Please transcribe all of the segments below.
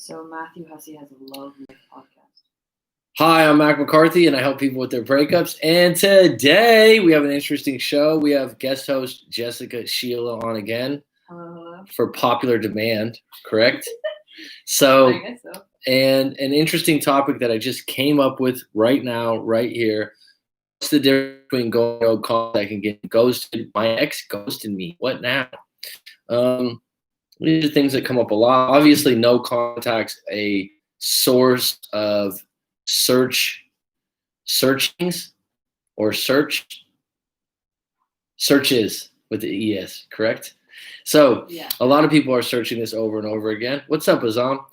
So Matthew Hussey has a love life podcast. Hi, I'm Mac McCarthy, and I help people with their breakups. And today we have an interesting show. We have guest host Jessica Sheila on again. Hello. For popular demand, correct? So, I guess so. And an interesting topic that I just came up with right now, right here. What's the difference between going no contact and getting ghosted? My ex ghosted me. What now? These are things that come up a lot. Obviously, no contact's a source of searchings or searches with the ES, correct? So Yeah. A lot of people are searching this over and over again. What's up, Azam?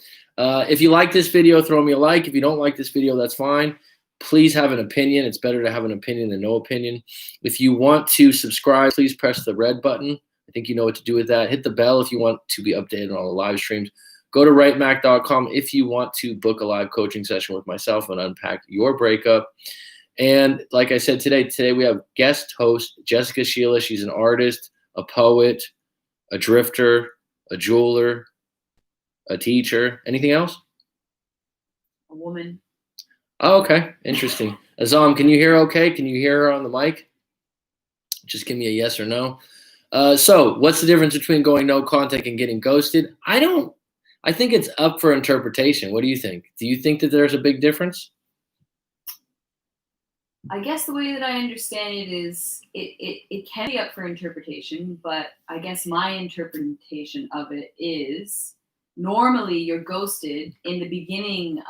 If you like this video, throw me a like. If you don't like this video, that's fine. Please have an opinion. It's better to have an opinion than no opinion. If you want to subscribe, please press the red button. I think you know what to do with that. Hit the bell if you want to be updated on all the live streams. Go to writemac.com if you want to book a live coaching session with myself and unpack your breakup. And like I said, today we have guest host Jessica Sheila. She's an artist, a poet, a drifter, a jeweler, a teacher. Anything else? A woman. Oh, okay. Interesting. Azam, can you hear okay? Can you hear her on the mic? Just give me a yes or no. So what's the difference between going no contact and getting ghosted? I think it's up for interpretation. What do you think? Do you think that there's a big difference? I guess the way that I understand it is it can be up for interpretation, but I guess my interpretation of it is normally you're ghosted in the beginning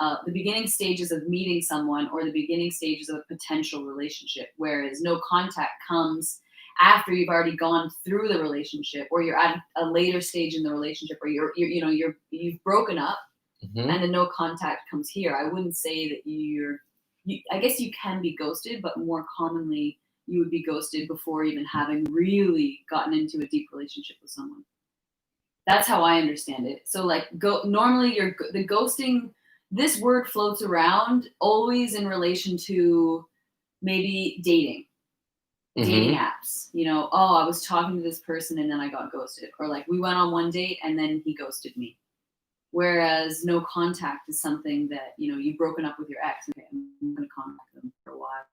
stages of meeting someone or the beginning stages of a potential relationship, whereas no contact comes after you've already gone through the relationship, or you're at a later stage in the relationship, or you've broken up, and the no contact comes here. I wouldn't say that I guess you can be ghosted, but more commonly you would be ghosted before even having really gotten into a deep relationship with someone. That's how I understand it. So normally the ghosting, this word floats around always in relation to maybe dating apps. I was talking to this person and then I got ghosted, or like we went on one date and then he ghosted me. Whereas no contact is something that, you've broken up with your ex. Okay, I'm going to contact them for a while.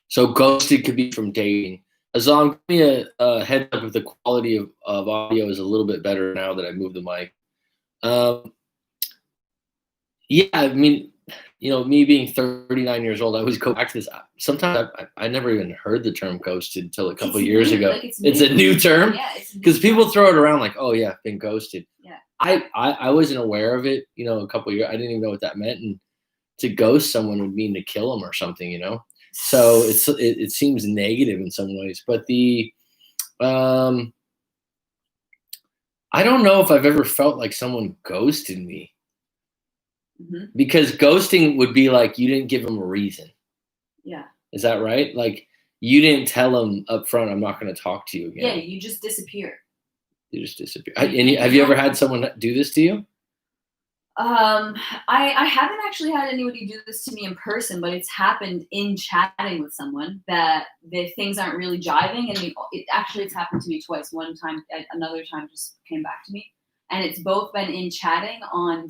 So ghosted could be from dating. Azam, give me a heads up if the quality of audio is a little bit better now that I moved the mic. Yeah, I mean, me being 39 years old, I always go back to this. Sometimes I never even heard the term ghosted until a couple of years ago. It's a new term? Yeah, because people throw it around like, oh yeah, I've been ghosted. Yeah. I wasn't aware of it, a couple of years. I didn't even know what that meant. And to ghost someone would mean to kill them or something, So it seems negative in some ways. But I don't know if I've ever felt like someone ghosted me. Mm-hmm. Because ghosting would be like you didn't give them a reason. Yeah. Is that right? Like you didn't tell them up front, I'm not going to talk to you again. Yeah, you just disappear. You just disappear. And have you ever had someone do this to you? I haven't actually had anybody do this to me in person, but it's happened in chatting with someone that the things aren't really jiving. And it's happened to me twice. One time, another time just came back to me. And it's both been in chatting on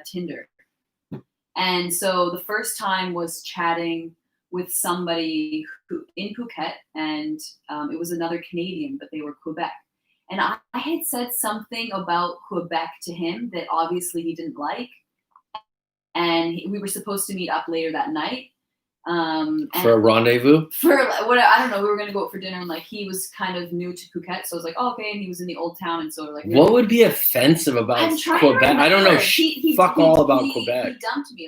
Tinder. And so the first time was chatting with somebody in Phuket, and it was another Canadian, but they were Quebec. And I had said something about Quebec to him that obviously he didn't like. And we were supposed to meet up later that night. For a rendezvous? I don't know. We were going to go out for dinner, and he was kind of new to Phuket. So I was like, oh, okay. And he was in the old town. And so what would be offensive about Quebec? I don't know. Fuck all about Quebec. He dumped me.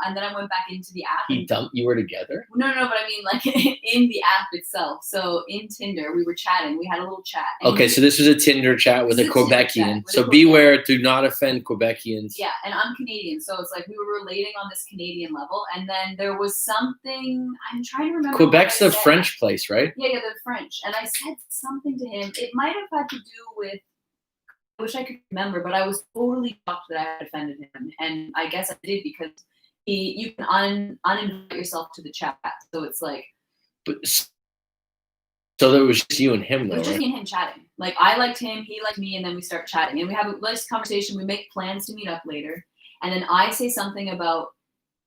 And then I went back into the app. He dumped you? Were together? No, but I mean in the app itself. So in Tinder, we were chatting. We had a little chat. Okay, so this was a Tinder chat with a Quebecian. So beware, do not offend Quebecians. Yeah, and I'm Canadian. So it's like we were relating on this Canadian level. And then there was something, I'm trying to remember. Quebec's the French place, right? Yeah, they're French. And I said something to him. It might have had to do with, I wish I could remember, but I was totally shocked that I had offended him. And I guess I did because you can uninvite yourself to the chat. So it's like. But So there was just you and him, though, It was just right? me and him chatting. Like, I liked him, he liked me, and then we start chatting. And we have a nice conversation. We make plans to meet up later. And then I say something about,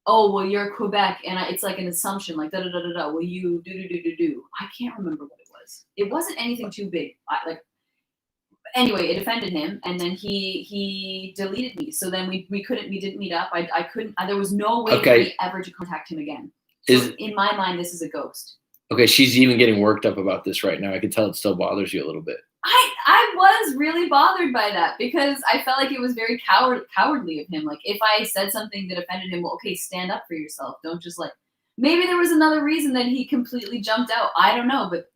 oh, well, you're Quebec. And it's like an assumption, like, da-da-da-da-da. Will you do? I can't remember what it was. It wasn't anything too big. Anyway, it offended him. And then he deleted me. So then we didn't meet up. I couldn't, there was no way for me ever to contact him again. So in my mind, this is a ghost. Okay, she's even getting worked up about this right now. I can tell it still bothers you a little bit. I was really bothered by that because I felt like it was very cowardly of him. Like, if I said something that offended him, well, okay, stand up for yourself. Don't just like, maybe there was another reason that he completely jumped out. I don't know, but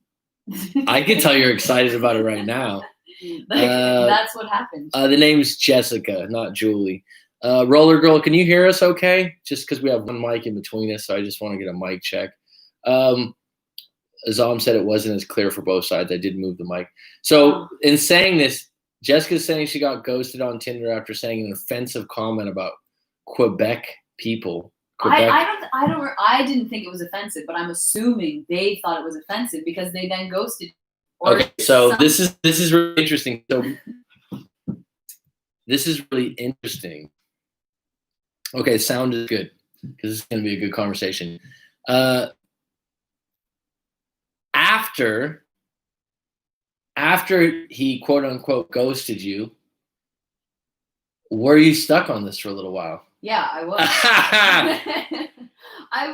I can tell you're excited about it right now. That's what happened. The name's Jessica, not Julie. Roller Girl, can you hear us okay? Just because we have one mic in between us, so I just want to get a mic check. Azam said it wasn't as clear for both sides. I did move the mic. So in saying this, Jessica's saying she got ghosted on Tinder after saying an offensive comment about Quebec people. I didn't think it was offensive, but I'm assuming they thought it was offensive because they then ghosted. Okay, so this is really interesting. So this is really interesting. Okay, sound is good because it's going to be a good conversation. After he quote unquote ghosted you, were you stuck on this for a little while? Yeah, I was.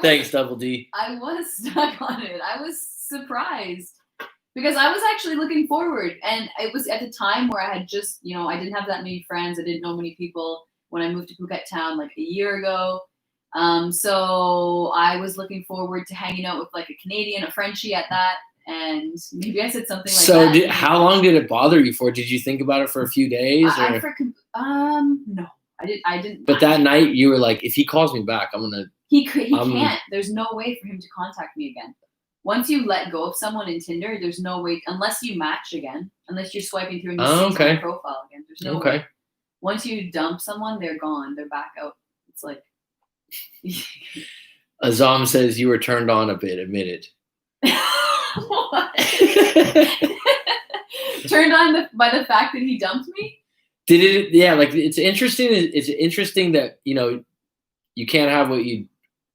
Thanks, Double D. I was stuck on it. I was surprised because I was actually looking forward, and it was at the time where I had just, I didn't have that many friends. I didn't know many people when I moved to Phuket town like a year ago. So I was looking forward to hanging out with like a Canadian, a Frenchie at that. And maybe I said something like that. So how long did it bother you for? Did you think about it for a few days? No, I didn't. But that night you were like, if he calls me back, I'm gonna. He can't. There's no way for him to contact me again. Once you let go of someone in Tinder, there's no way unless you match again, unless you're swiping through and you see their profile again. There's no way. Once you dump someone, they're gone. They're back out. It's like. Azam says you were turned on a bit. Admitted. What? Turned on by the fact that he dumped me? Did it? Yeah, like it's interesting. It's interesting that you can't have what you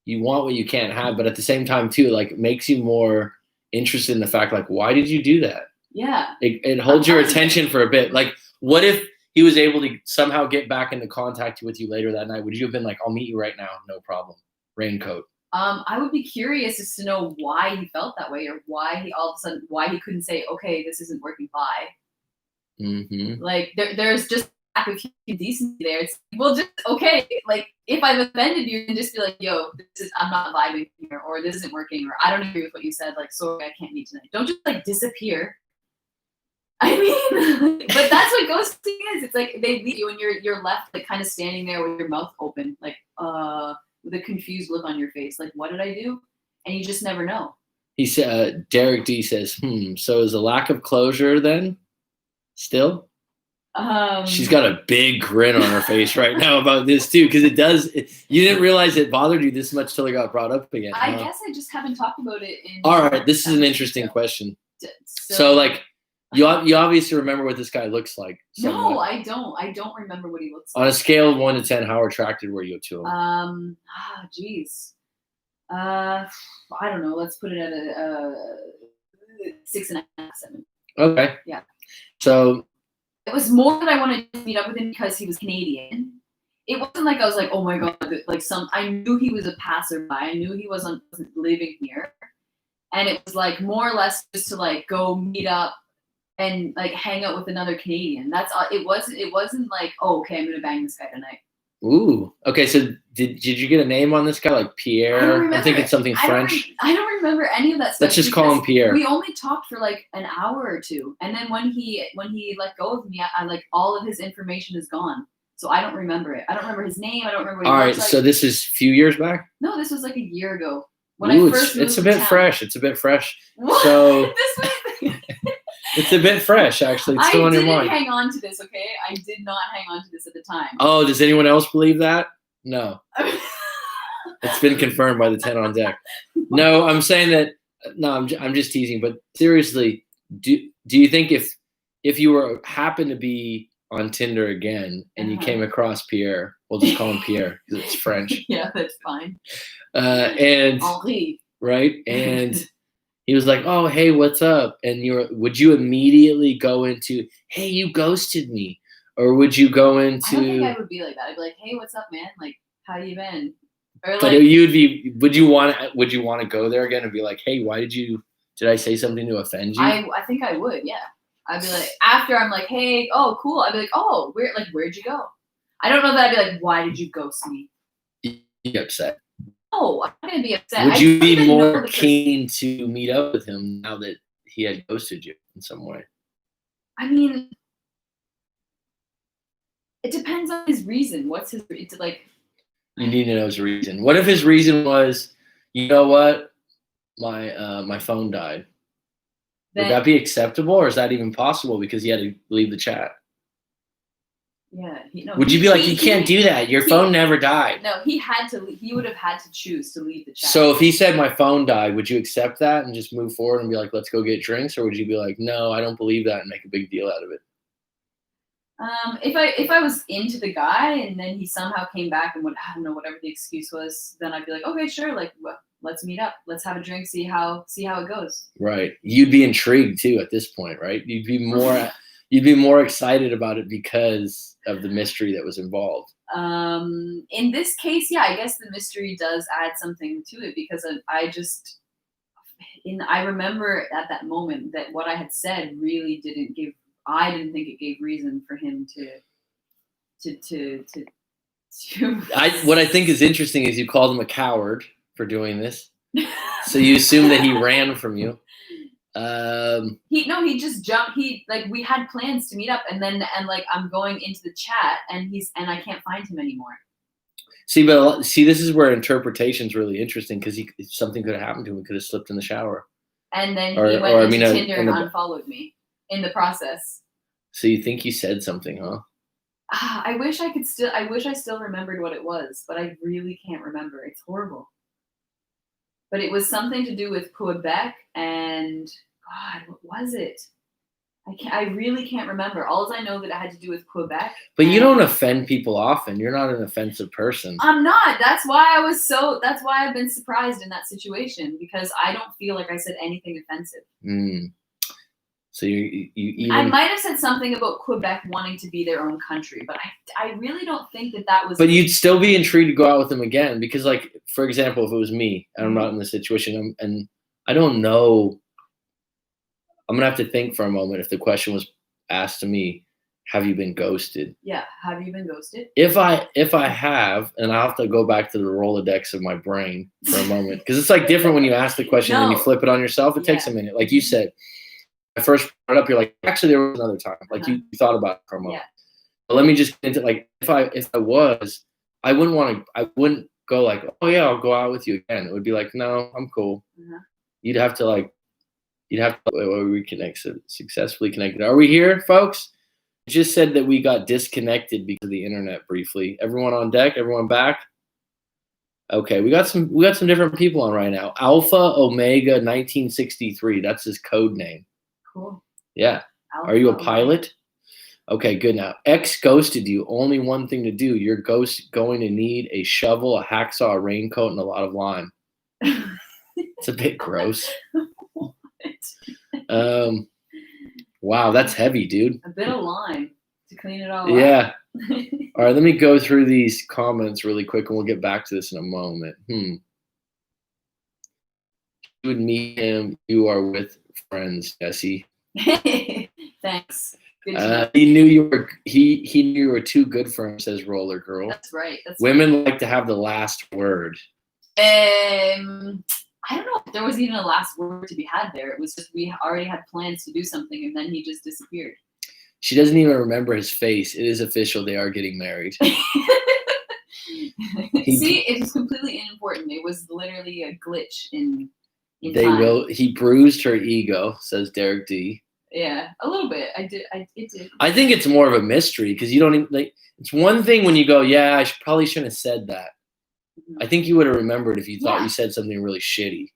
want, what you can't have, but at the same time too, like it makes you more interested in the fact, like, why did you do that? Yeah, it holds your attention for a bit. Like, what if he was able to somehow get back into contact with you later that night? Would you have been like, I'll meet you right now, no problem, raincoat? I would be curious as to know why he felt that way, or why he all of a sudden he couldn't say, okay, this isn't working. Bye. Mm-hmm. Like there's just lack of human decency there. It's just okay. Like if I've offended you, then just be like, yo, I'm not vibing here, or this isn't working, or I don't agree with what you said. Like, sorry, I can't meet tonight. Don't just like disappear. I mean, but that's what ghosting is. It's like they leave you and you're left like kind of standing there with your mouth open, like with a confused look on your face, like, what did I do? And you just never know. He said, Derek D says, so is a lack of closure then still? She's got a big grin on her face right now about this too, because you didn't realize it bothered you this much till it got brought up again. I guess I just haven't talked about it. All right, this is an interesting question. So like, you obviously remember what this guy looks like. No, I don't. I don't remember what he looks like. On a scale of 1 to 10, how attracted were you to him? Geez. I don't know. Let's put it at a 6.5, 7. Okay. Yeah. So it was more that I wanted to meet up with him because he was Canadian. It wasn't like I was like, oh my god, like I knew he was a passerby. I knew he wasn't living here, and it was like more or less just to like go meet up and like hang out with another Canadian. That's all. It wasn't like, oh, okay, I'm gonna bang this guy tonight. Ooh. Okay, so did you get a name on this guy, like Pierre? I'm thinking something French. I don't remember any of that stuff. Let's just call him Pierre. We only talked for like an hour or two, and then when he let go of me, I like all of his information is gone. So I don't remember it. I don't remember his name. I don't remember what he looks like. So this is a few years back? No, this was like a year ago. When I first moved it's a bit town. fresh. It's a bit fresh. What? So it's a bit fresh, actually. It's still on your mind. I didn't hang on to this, okay? I did not hang on to this at the time. Oh, does anyone else believe that? No. It's been confirmed by the 10 on deck. No, I'm saying that No, I'm just teasing. But seriously, do you think if you were happened to be on Tinder again and you came across Pierre, we'll just call him Pierre because it's French. Yeah, that's fine. And Henri. Right, and he was like, "Oh, hey, what's up?" And would you immediately go into, "Hey, you ghosted me," or would you go into? I don't think I would be like that. I'd be like, "Hey, what's up, man? Like, how you been?" Or But like, would you want to go there again and be like, "Hey, did I say something to offend you?" I think I would, yeah. I'd be like, after I'm like, "Hey, oh, cool." I'd be like, "Oh, where'd you go?" I don't know that I'd be like, "Why did you ghost me?" You'd be upset. No, I'm not gonna be upset. Would you be more keen to meet up with him now that he had ghosted you in some way? I mean, it depends on his reason. What's his? It's like. You need to know his reason. What if his reason was, you know what, my phone died? Would that be acceptable, or is that even possible because he had to leave the chat? Yeah. Would you be like, you can't do that? Your phone never died. No, he had to. He would have had to choose to leave the chat. So if he said my phone died, would you accept that and just move forward and be like, let's go get drinks, or would you be like, no, I don't believe that, and make a big deal out of it? If I was into the guy and then he somehow came back and I don't know, whatever the excuse was, then I'd be like, okay, sure, like, well, let's meet up, let's have a drink, see how it goes. Right. You'd be intrigued too at this point, right? You'd be more excited about it because of the mystery that was involved. In this case, yeah, I guess the mystery does add something to it because I remember at that moment that what I had said really didn't give. I didn't think it gave reason for him to. What I think is interesting is you called him a coward for doing this. So you assume that he ran from you. He just jumped. We had plans to meet up, and I'm going into the chat, and I can't find him anymore. See, this is where interpretation's really interesting because something could have happened to him. He could have slipped in the shower, and then he went into Tinder and unfollowed me in the process. So you think you said something, huh? I wish I still remembered what it was, but I really can't remember. It's horrible. But it was something to do with Quebec and God, what was it? I really can't remember. All I know that it had to do with Quebec. But you don't offend people often. You're not an offensive person. I'm not. That's why I've been surprised in that situation because I don't feel like I said anything offensive. So you even. I might have said something about Quebec wanting to be their own country, but I really don't think that was. But you'd still be intrigued to go out with them again because, like, for example, if it was me and I'm not in this situation, and I don't know, I'm gonna have to think for a moment. If the question was asked to me, have you been ghosted? Yeah, have you been ghosted? If I have, and I'll have to go back to the Rolodex of my brain for a moment because it's like different when you ask the question and you flip it on yourself. It takes a minute, like you said. I first brought it up, you're like, actually, there was another time. Like you thought about it for a moment. Yeah. But let me just get into like if I was, I wouldn't go like, oh yeah, I'll go out with you again. It would be like, no, I'm cool. You'd have to reconnect, successfully connected. Are we here, folks? It just said that we got disconnected because of the internet briefly. Everyone on deck, everyone back. Okay, we got some different people on right now. Alpha Omega 1963. That's his code name. Cool. Yeah. Are you a pilot? Okay, good. Now, X ghosted you. Only one thing to do. You're going to need a shovel, a hacksaw, a raincoat, and a lot of lime. It's a bit gross. Wow, that's heavy, dude. A bit of lime to clean it all up. Yeah. All right, let me go through these comments really quick, and we'll get back to this in a moment. You would meet him. You are with friends, Jesse. Thanks. He knew you were. He knew you were too good for him. Says Roller Girl. That's right. Women like to have the last word. I don't know if there was even a last word to be had there. It was just we already had plans to do something, and then he just disappeared. She doesn't even remember his face. It is official. They are getting married. See, it was completely unimportant. It was literally a glitch in They time. will. He bruised her ego, says Derek D. Yeah, a little bit. It did. I think it's more of a mystery because you don't even like. It's one thing when you go, yeah, I probably shouldn't have said that. I think you would have remembered if you thought you said something really shitty.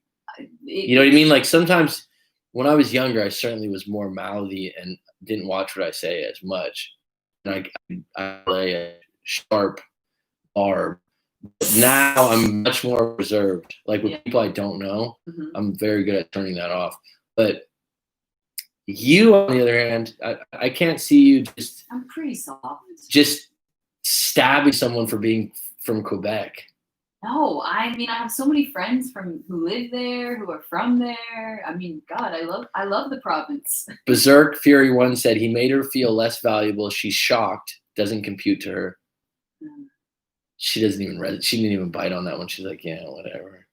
You know what I mean? Like sometimes when I was younger, I certainly was more mouthy and didn't watch what I say as much. And I play a sharp barb. Now I'm much more reserved. Like with people I don't know, I'm very good at turning that off. But you, on the other hand, I can't see you just. I'm pretty soft. Just stabbing someone for being from Quebec. No, I mean I have so many friends who live there, who are from there. I mean, God, I love the province. Berserk Fury 1 said he made her feel less valuable. She's shocked. Doesn't compute to her. She doesn't even read it. She didn't even bite on that one. She's like, yeah, whatever.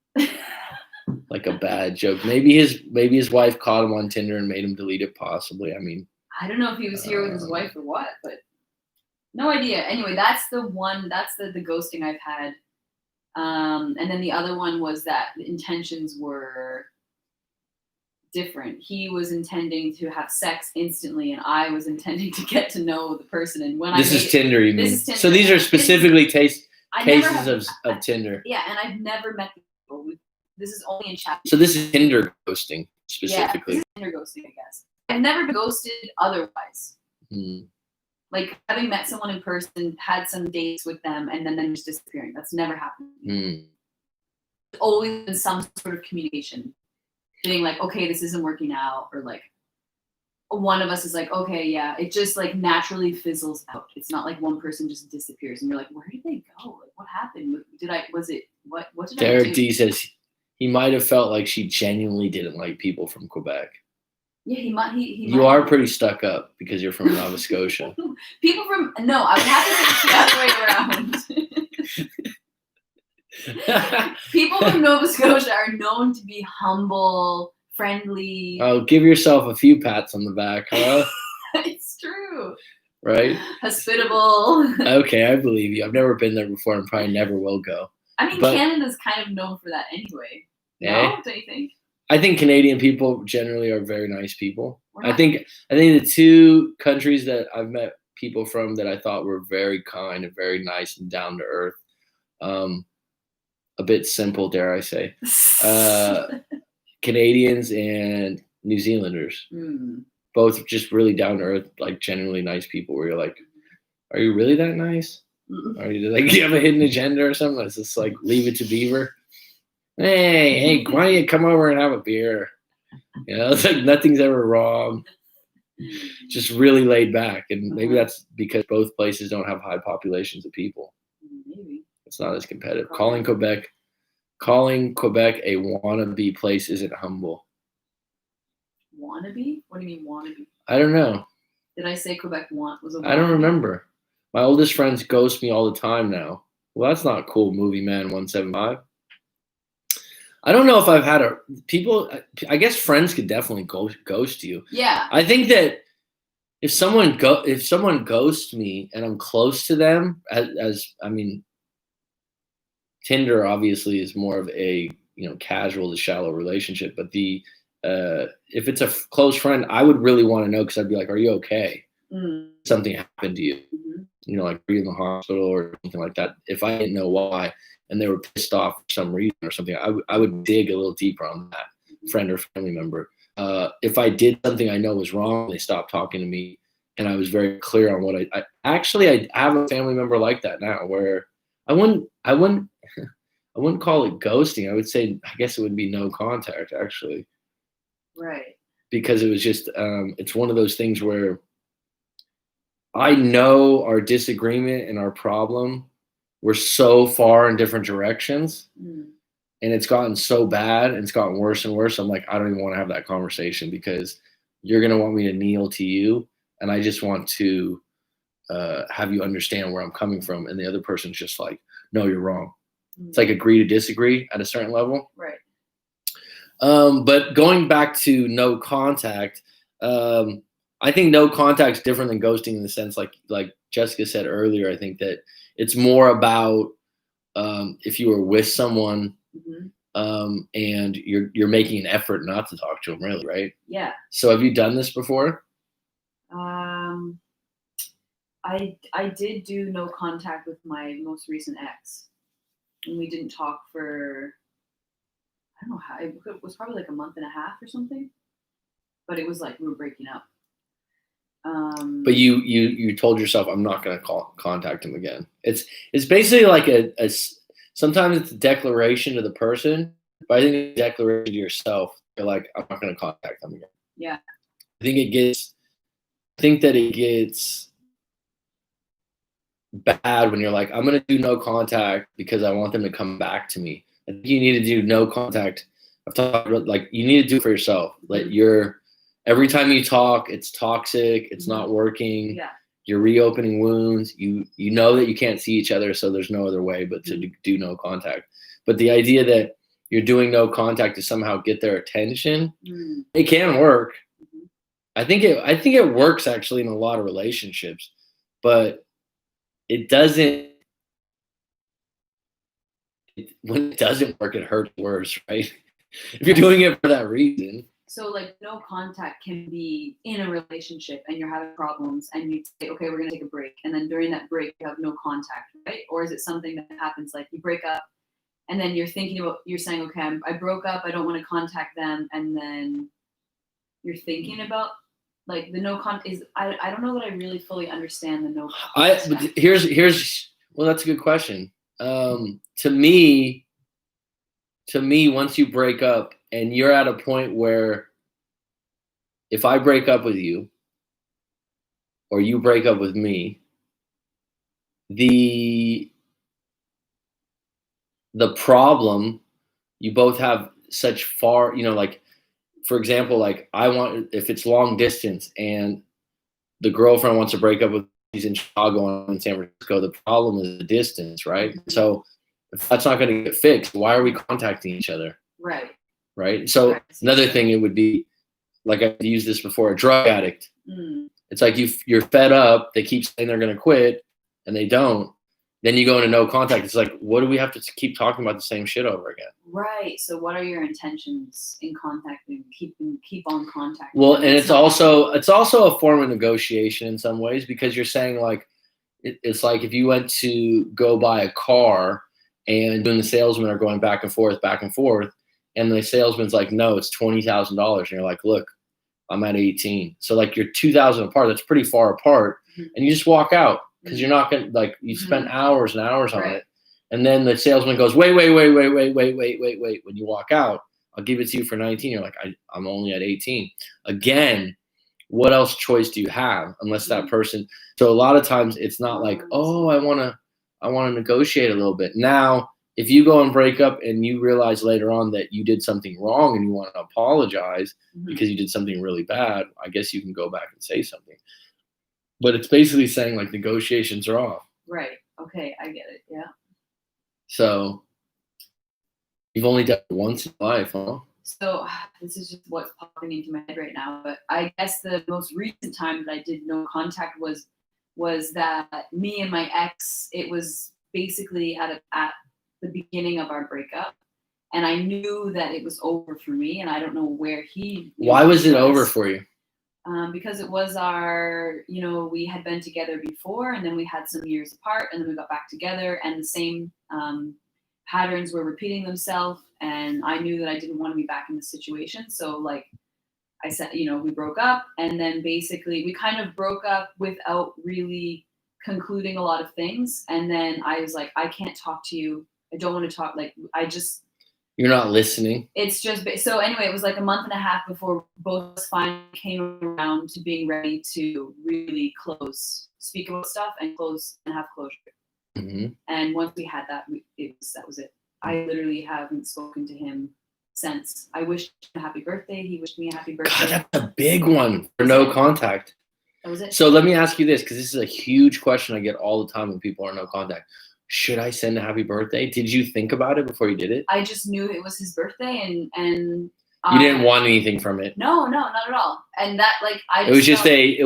Like a bad joke. Maybe his wife caught him on Tinder and made him delete it. Possibly. I mean, I don't know if he was here with his wife or what, but no idea. Anyway, that's the one. That's the ghosting I've had. And then the other one was that the intentions were different. He was intending to have sex instantly, and I was intending to get to know the person. And when this is Tinder, you mean? This is Tinder. So these are specifically cases of Tinder. Yeah, and I've never met people. This is only in chat. So this is Tinder ghosting specifically. Yeah, this is Tinder ghosting, I guess. I've never been ghosted otherwise. Like having met someone in person, had some dates with them, and then just disappearing. That's never happened. There's always been some sort of communication. Being like, okay, this isn't working out, or like one of us is like, okay, yeah, it just like naturally fizzles out. It's not like one person just disappears and you're like, where did they go? Like, what happened? What did I do? Derek D says he might have felt like she genuinely didn't like people from Quebec. Yeah, he might. You are pretty stuck up because you're from Nova Scotia. People from I would have to say it's the other way around. People from Nova Scotia are known to be humble, friendly. Oh, give yourself a few pats on the back, huh? It's true. Right? Hospitable. Okay, I believe you. I've never been there before and probably never will go. I mean, Canada's kind of known for that anyway. No, don't you think? I think Canadian people generally are very nice people. I think the two countries that I've met people from that I thought were very kind and very nice and down to earth, a bit simple, dare I say, Canadians and New Zealanders. Both just really down to earth, like genuinely nice people where you're like, are you really that nice? Are you like, do you have a hidden agenda or something? It's just like, leave it to Beaver. Hey, why don't you come over and have a beer? You know, it's like nothing's ever wrong. Just really laid back. And maybe that's because both places don't have high populations of people. Maybe. It's not as competitive. Calling Quebec a wannabe place isn't humble. Wannabe? What do you mean wannabe? I don't know. Did I say Quebec was a wannabe? I don't remember. My oldest friends ghost me all the time now. Well, that's not cool, Movie Man 175. I don't know if I've had I guess friends could definitely ghost you. Yeah. I think that if someone ghosts me and I'm close to them, I mean, Tinder obviously is more of a, casual to shallow relationship, but if it's a close friend, I would really want to know, because I'd be like, are you okay? Something happened to you, like are you in the hospital or something like that? If I didn't know why and they were pissed off for some reason or something, I would dig a little deeper on that friend or family member. If I did something I know was wrong, they stopped talking to me, and I was very clear on what I have a family member like that now, where I wouldn't call it ghosting. I would say, I guess it would be no contact, actually. Right. Because it was just, it's one of those things where I know our disagreement and our problem were so far in different directions, and it's gotten so bad and it's gotten worse and worse. I'm like, I don't even want to have that conversation, because you're going to want me to kneel to you. And I just want to have you understand where I'm coming from. And the other person's just like, no, you're wrong. It's like agree to disagree at a certain level. Right. But going back to no contact, I think no contact is different than ghosting, in the sense, like Jessica said earlier. I think that it's more about if you were with someone and you're making an effort not to talk to them, really, right? Yeah. So have you done this before? I did do no contact with my most recent ex, and we didn't talk for, don't know how, it was probably like a month and a half or something, but it was like we were breaking up. But you told yourself, I'm not going to contact him again. It's basically like sometimes it's a declaration to the person, but I think it's a declaration to yourself. You're like, I'm not going to contact them again. Yeah. I think that it gets bad when you're like, I'm going to do no contact because I want them to come back to me. I think you need to do no contact. I've talked about, like, you need to do it for yourself. Like, every time you talk, it's toxic. It's not working. Yeah. You're reopening wounds. You know that you can't see each other, so there's no other way but to do no contact. But the idea that you're doing no contact to somehow get their attention, it can work. I think it works actually in a lot of relationships, but it doesn't. When it doesn't work, it hurts worse, right? If you're doing it for that reason. So like no contact can be in a relationship and you're having problems and you say, okay, we're going to take a break. And then during that break, you have no contact, right? Or is it something that happens like you break up and then you're saying, okay, I broke up. I don't want to contact them. And then you're thinking about like the no contact is, I don't know that I really fully understand the no contact. Well, that's a good question. To me, once you break up and you're at a point where if I break up with you or you break up with me, the problem, you both have such far, like, for example, like if it's long distance and the girlfriend wants to break up with, she's in Chicago and I'm in San Francisco, the problem is the distance, right? So if that's not going to get fixed, why are we contacting each other? Right. So another thing, it would be like, I've used this before, a drug addict. It's like you're fed up. They keep saying they're going to quit and they don't. Then you go into no contact. It's like, what do we have to keep talking about the same shit over again? Right. So what are your intentions in contacting, keep on contacting? Well, and it's also a form of negotiation in some ways, because you're saying like, it's like if you went to go buy a car and the salesmen are going back and forth, and the salesman's like, no, it's $20,000. And you're like, look, I'm at 18. So like you're 2,000 apart. That's pretty far apart. And you just walk out because you're not going to, like, you spent hours and hours on it. And then the salesman goes, wait. When you walk out, I'll give it to you for 19. You're like, I'm only at 18. Again, what else choice do you have unless that person? So a lot of times it's not like, oh, I want to negotiate a little bit. Now, if you go and break up and you realize later on that you did something wrong and you want to apologize because you did something really bad, I guess you can go back and say something. But it's basically saying like negotiations are off. Right. Okay, I get it. Yeah. So you've only done it once in life, huh? So this is just what's popping into my head right now. But I guess the most recent time that I did no contact was that me and my ex, it was basically at the beginning of our breakup. And I knew that it was over for me. And I don't know where Why was it over for you? Because it was we had been together before and then we had some years apart and then we got back together and the same patterns were repeating themselves. And I knew that I didn't want to be back in this situation. So like I said, we broke up and then basically we kind of broke up without really concluding a lot of things. And then I was like, I can't talk to you. I don't want to talk. Like, you're not listening. It's just, so anyway, it was like a month and a half before both of us finally came around to being ready to really speak about stuff and have closure. And once we had that, that was it. I literally haven't spoken to him since. I wished him a happy birthday. He wished me a happy birthday. God, that's a big one for no contact. That was it. So let me ask you this, because this is a huge question I get all the time when people are no contact. Should I send a happy birthday? Did you think about it before you did it? I just knew it was his birthday and you didn't want anything from it. No, not at all. And that it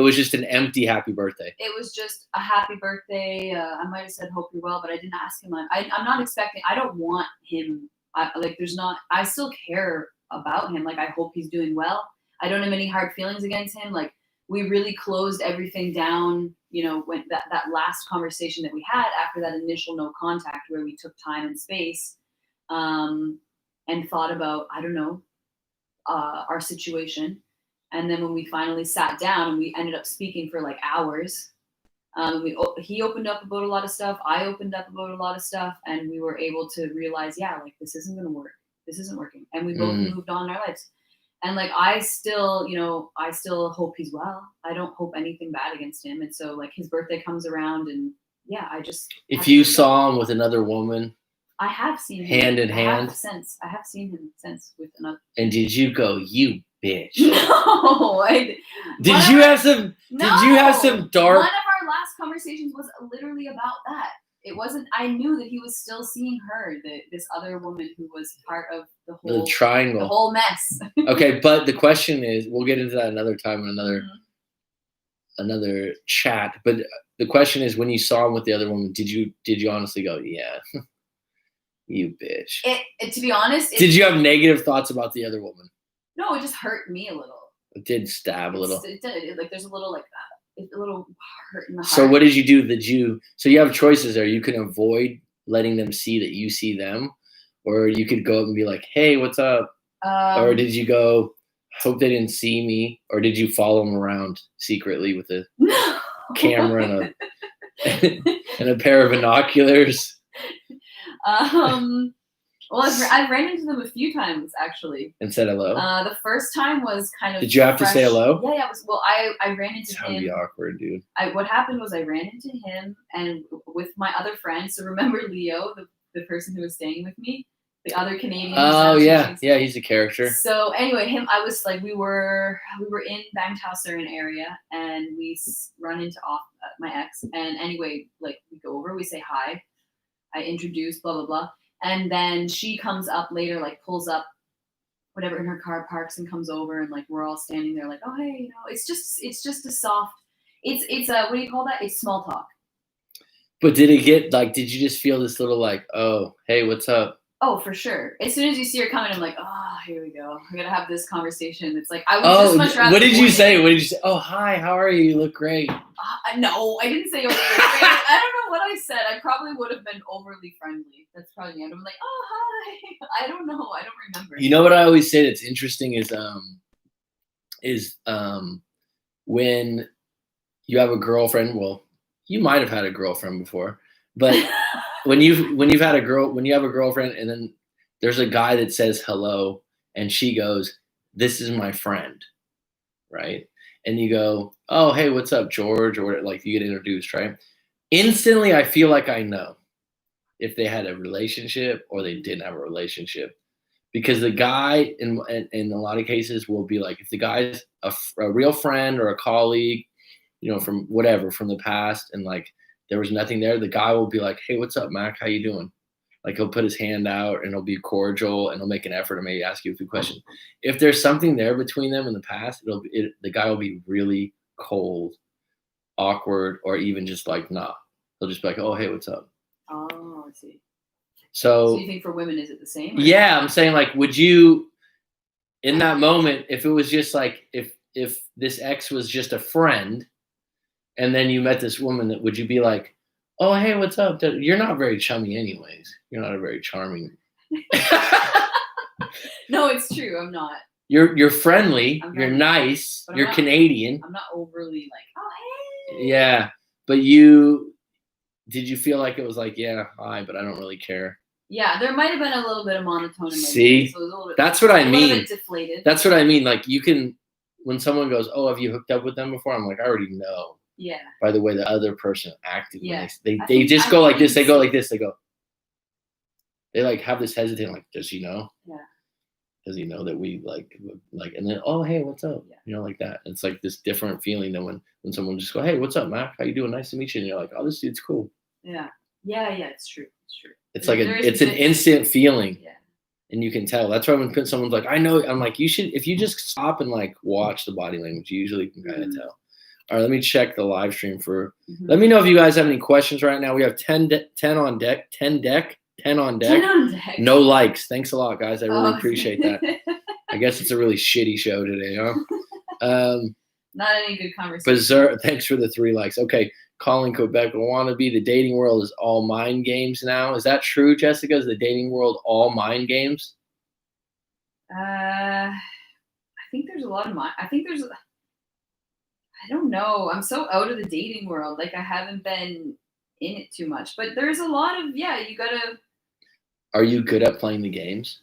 was just an empty happy birthday. It was just a happy birthday. I might have said hope you're well, but I didn't ask him. I'm not expecting. I don't want him. I still care about him. Like I hope he's doing well. I don't have any hard feelings against him. Like we really closed everything down. When that last conversation that we had after that initial no contact where we took time and space. and thought about, I don't know, our situation. And then when we finally sat down and we ended up speaking for like hours, he opened up about a lot of stuff. I opened up about a lot of stuff, and we were able to realize, yeah, like this isn't going to work. This isn't working. And we both moved on in our lives. And like, I still hope he's well. I don't hope anything bad against him. And so like his birthday comes around, and yeah, I just. If you saw him with another woman. I have seen him. Hand in hand. I have seen him since with another. And did you go, you bitch? No. Did you have some dark? One of our last conversations was literally about that. It wasn't. I knew that he was still seeing her, this other woman who was part of the whole triangle, the whole mess. Okay, but the question is, we'll get into that another time in another chat. But the question is, when you saw him with the other woman, did you honestly go, yeah, you bitch? To be honest, did you have negative thoughts about the other woman? No, it just hurt me a little. It did stab a little. It did. Like there's a little like that. A little hurt in the heart. So what did you do? So you have choices there. You can avoid letting them see that you see them, or you could go up and be like, hey, what's up? Or did you go, hope they didn't see me? Or did you follow them around secretly with a camera and a pair of binoculars? Well, I've ran into them a few times actually. And said hello. The first time was kind of. Did you have to say hello? Yeah, it was. Well, I ran into him. That would be awkward, dude. What happened was I ran into him and with my other friend. So remember Leo, the person who was staying with me, the other Canadian. Oh yeah, he's a character. So anyway, I was like, we were in Bangtauser area, and we run into my ex, and anyway, like we go over, we say hi, I introduce, blah blah blah. And then she comes up later, like pulls up whatever in her car, parks and comes over, and like we're all standing there like, oh hey, it's just a soft, it's a, what do you call that? It's small talk. But did it get like, did you just feel this little like, oh hey, what's up? Oh, for sure. As soon as you see her coming, I'm like, oh, here we go. We're gonna have this conversation. It's like I would just much rather. What did you say? What did you say? Oh hi, how are you? You look great. No, I didn't say overly great. I don't know what I said. I probably would have been overly friendly. That's probably the end. I'm like, oh hi. I don't know. I don't remember. You know what I always say that's interesting is when you have a girlfriend. Well, you might have had a girlfriend before, but when you have a girlfriend, and then there's a guy that says hello, and she goes, "This is my friend," right? And you go, "Oh, hey, what's up, George?" Or whatever, like you get introduced, right? Instantly, I feel like I know if they had a relationship or they didn't have a relationship, because the guy in a lot of cases will be like, if the guy's a real friend or a colleague, from whatever, from the past, and like there was nothing there, the guy will be like, "Hey, what's up, Mac? How you doing?" Like he'll put his hand out and he'll be cordial and he'll make an effort to maybe ask you a few questions. If there's something there between them in the past, the guy will be really cold, awkward, or even just like, nah. He'll just be like, "Oh, hey, what's up?" Oh, I see. So you think for women, is it the same? Yeah, I'm saying like, would you, in that moment, if it was just like, if this ex was just a friend, and then you met this woman, would you be like, "Oh, hey, what's up?" You're not very chummy anyways. You're not a very charming. No, it's true. I'm not. You're friendly. You're nice. You're Canadian. I'm not overly like, "Oh, hey." Yeah, but did you feel like it was like, yeah, hi, but I don't really care? Yeah, there might have been a little bit of monotone in my voice. So that's what I mean. A little bit deflated. That's what I mean. Like you can, when someone goes, "Oh, have you hooked up with them before?" I'm like, I already know. Yeah. By the way the other person acted. Yeah. They just go like this. They go like this. They go. They like have this hesitant. Like, does he know? Yeah. Does he know that we like, and then, "Oh, hey, what's up?" Yeah. Like that. It's like this different feeling than when someone just go, "Hey, what's up, Mac? How you doing? Nice to meet you." And you're like, "Oh, this dude's cool." Yeah. Yeah. It's true. It's like it's an instant feeling. Yeah. And you can tell. That's why when someone's like, "I know," I'm like, you should, if you just stop and like watch the body language, you usually can kind of tell. All right, let me check the live stream for. Let me know if you guys have any questions right now. We have 10 on deck. No likes. Thanks a lot, guys. I really appreciate that. I guess it's a really shitty show today, huh? Not any good conversation. Berserk. Thanks for the 3 likes. Okay, calling Quebec wannabe. The dating world is all mind games now. Is that true, Jessica? Is the dating world all mind games? I think there's a lot of I don't know. I'm so out of the dating world. Like I haven't been in it too much. But there's a lot of you gotta. Are you good at playing the games?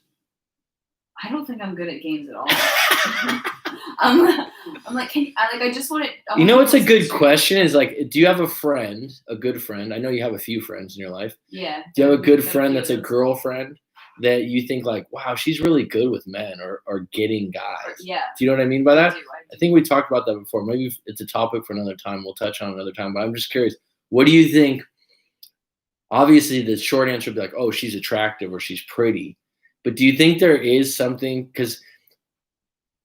I don't think I'm good at games at all. I'm like, I just want to. You know, what's a good question is like, do you have a friend, a good friend? I know you have a few friends in your life. Yeah. Do you have a good friend that's a girlfriend that you think like, wow, she's really good with men or getting guys? Yeah. Do you know what I mean by that? I do. I think we talked about that before. Maybe it's a topic for another time. We'll touch on another time. But I'm just curious, what do you think? Obviously, the short answer would be like, oh, she's attractive or she's pretty. But do you think there is something? Because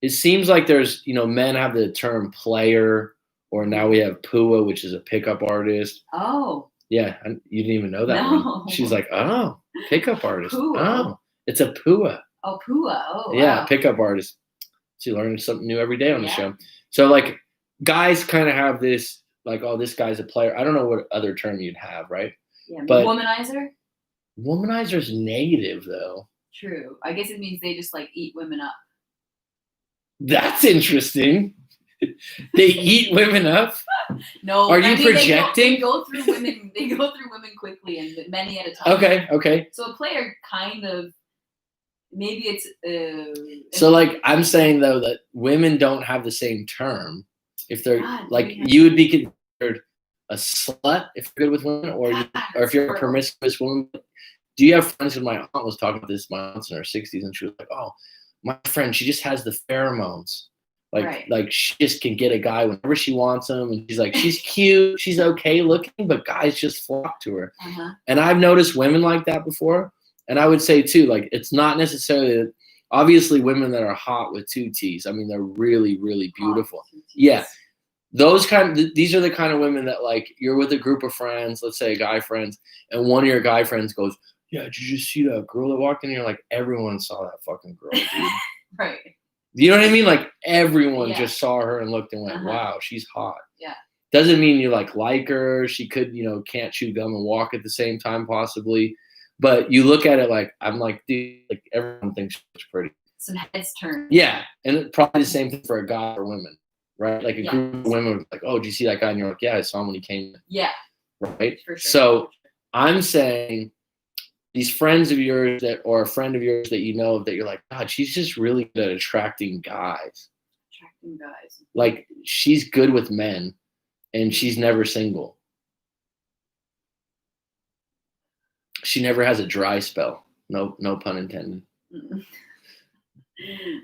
it seems like there's, men have the term player, or now we have PUA, which is a pickup artist. Oh. Yeah, you didn't even know that No. one. She's like, oh, pickup artist. PUA. Oh, it's a PUA. Oh, PUA. Oh, yeah, wow. pickup artist. So you learn something new every day on the show. So like, guys kind of have this, like, oh, this guy's a player. I don't know what other term you'd have, right? Yeah, but womanizer. Womanizer's negative, though. True. I guess it means they just like eat women up. That's interesting. They eat women up. No. Are you projecting? They go through women. They go through women quickly and many at a time. Okay. So a player kind of maybe it's. So like I'm saying though that women don't have the same term. If they're you would be considered a slut if you're good with women, or if you're a promiscuous woman. Do you have friends? And my aunt was talking about this. My aunt's in her 60s, and she was like, "Oh, my friend, she just has the pheromones. Like she just can get a guy whenever she wants him, and she's like, she's cute, she's okay looking, but guys just flock to her." And I've noticed women like that before, and I would say too, like it's not necessarily obviously women that are hot with two T's. I mean, they're really, really beautiful. Yeah. These are the kind of women that like you're with a group of friends, let's say guy friends, and one of your guy friends goes, "Yeah, did you just see that girl that walked in?" You're like, everyone saw that fucking girl, dude. Right. You know what I mean? Like everyone just saw her and looked and went, "Wow, she's hot." Yeah. Doesn't mean you like her. She could, can't chew gum and walk at the same time possibly. But you look at it like, I'm like, dude, like everyone thinks she's pretty. Some heads turn. Yeah. And probably the same thing for a guy or women. Right? Like a group of women would be like, "Oh, did you see that guy?" And you're like, "Yeah, I saw him when he came in." Yeah. Right? For sure. So I'm saying these friends of yours or a friend of yours that you know that you're like, God, she's just really good at attracting guys. Like she's good with men and she's never single. She never has a dry spell. No pun intended.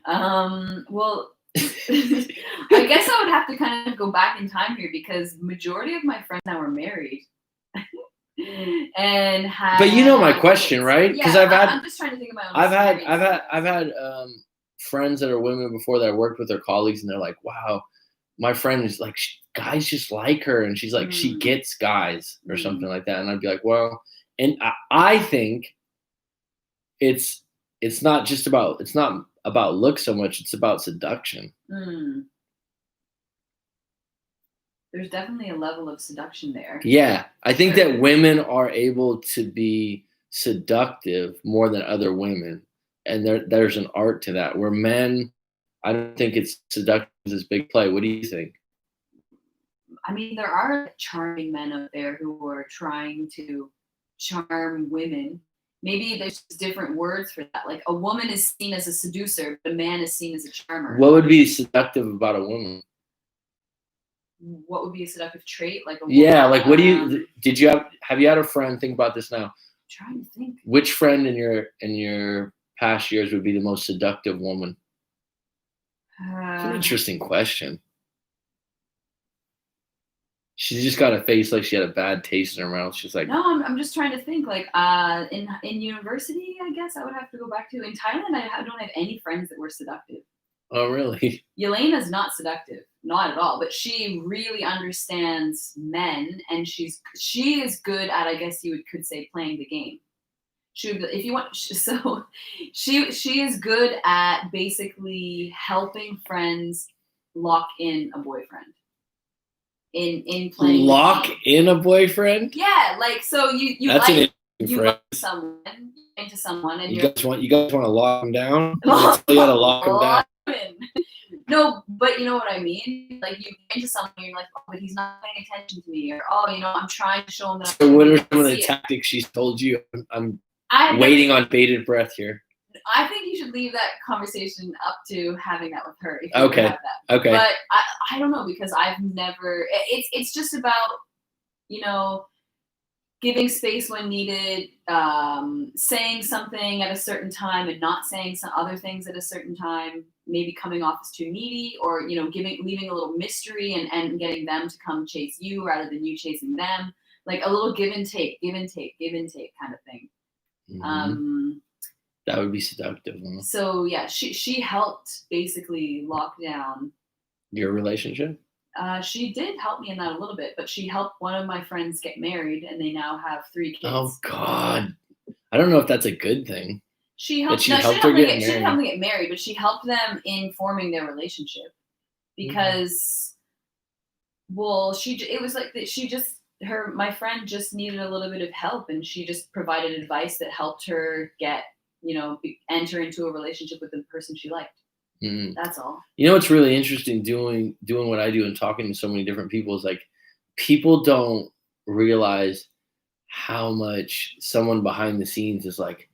Well, I guess I would have to kind of go back in time here because majority of my friends now are married. And but you know my question, right? Because I'm just trying to think of my own. I've had friends that are women before that I worked with, their colleagues, and they're like, "Wow, my friend is like, guys just like her, and she's like, she gets guys or something like that." And I'd be like, "Well," and I think it's not about looks so much; it's about seduction. There's definitely a level of seduction there. Yeah. I think that women are able to be seductive more than other women. And there's an art to that. Where men, I don't think it's seductive as big play. What do you think? I mean, there are charming men out there who are trying to charm women. Maybe there's different words for that. Like a woman is seen as a seducer, but a man is seen as a charmer. What would be seductive about a woman? What would be a seductive trait? Like a woman, like what do you have you had a friend, think about this now? I'm trying to think. Which friend in your past years would be the most seductive woman? It's an interesting question. She's just got a face like she had a bad taste in her mouth. She's like, no, I'm just trying to think. Like in university, I guess I would have to go back to. In Thailand, I don't have any friends that were seductive. Oh, really? Yelena's not seductive, not at all. But she really understands men, and she is good at, I guess you could say, playing the game. She is good at basically helping friends lock in a boyfriend. In playing lock in a boyfriend? Yeah, like so you that's like you like someone, into someone, and you guys want to lock them down? You got to lock them down. No, but you know what I mean? Like, you get into someone and you're like, oh, but he's not paying attention to me, or oh, you know, I'm trying to show him that. So what are some of the tactics she's told you? I'm waiting on bated breath here. I think you should leave that conversation up to having that with her. If you Okay. have that. Okay. But I don't know, because I've never. It's just about, you know, giving space when needed, saying something at a certain time and not saying some other things at a certain time, maybe coming off as too needy, or, you know, leaving a little mystery and getting them to come chase you rather than you chasing them. Like a little give and take kind of thing. Mm-hmm. That would be seductive. Huh? So yeah, she helped basically lock down your relationship. She did help me in that a little bit, but she helped one of my friends get married, and they now have 3 kids. Oh God, I don't know if that's a good thing. She helped. She didn't help me get married, but she helped them in forming their relationship, because, well, my friend just needed a little bit of help, and she just provided advice that helped her get, you know, enter into a relationship with the person she liked. Mm-hmm. That's all. You know what's really interesting doing what I do and talking to so many different people is, like, people don't realize how much someone behind the scenes is, like,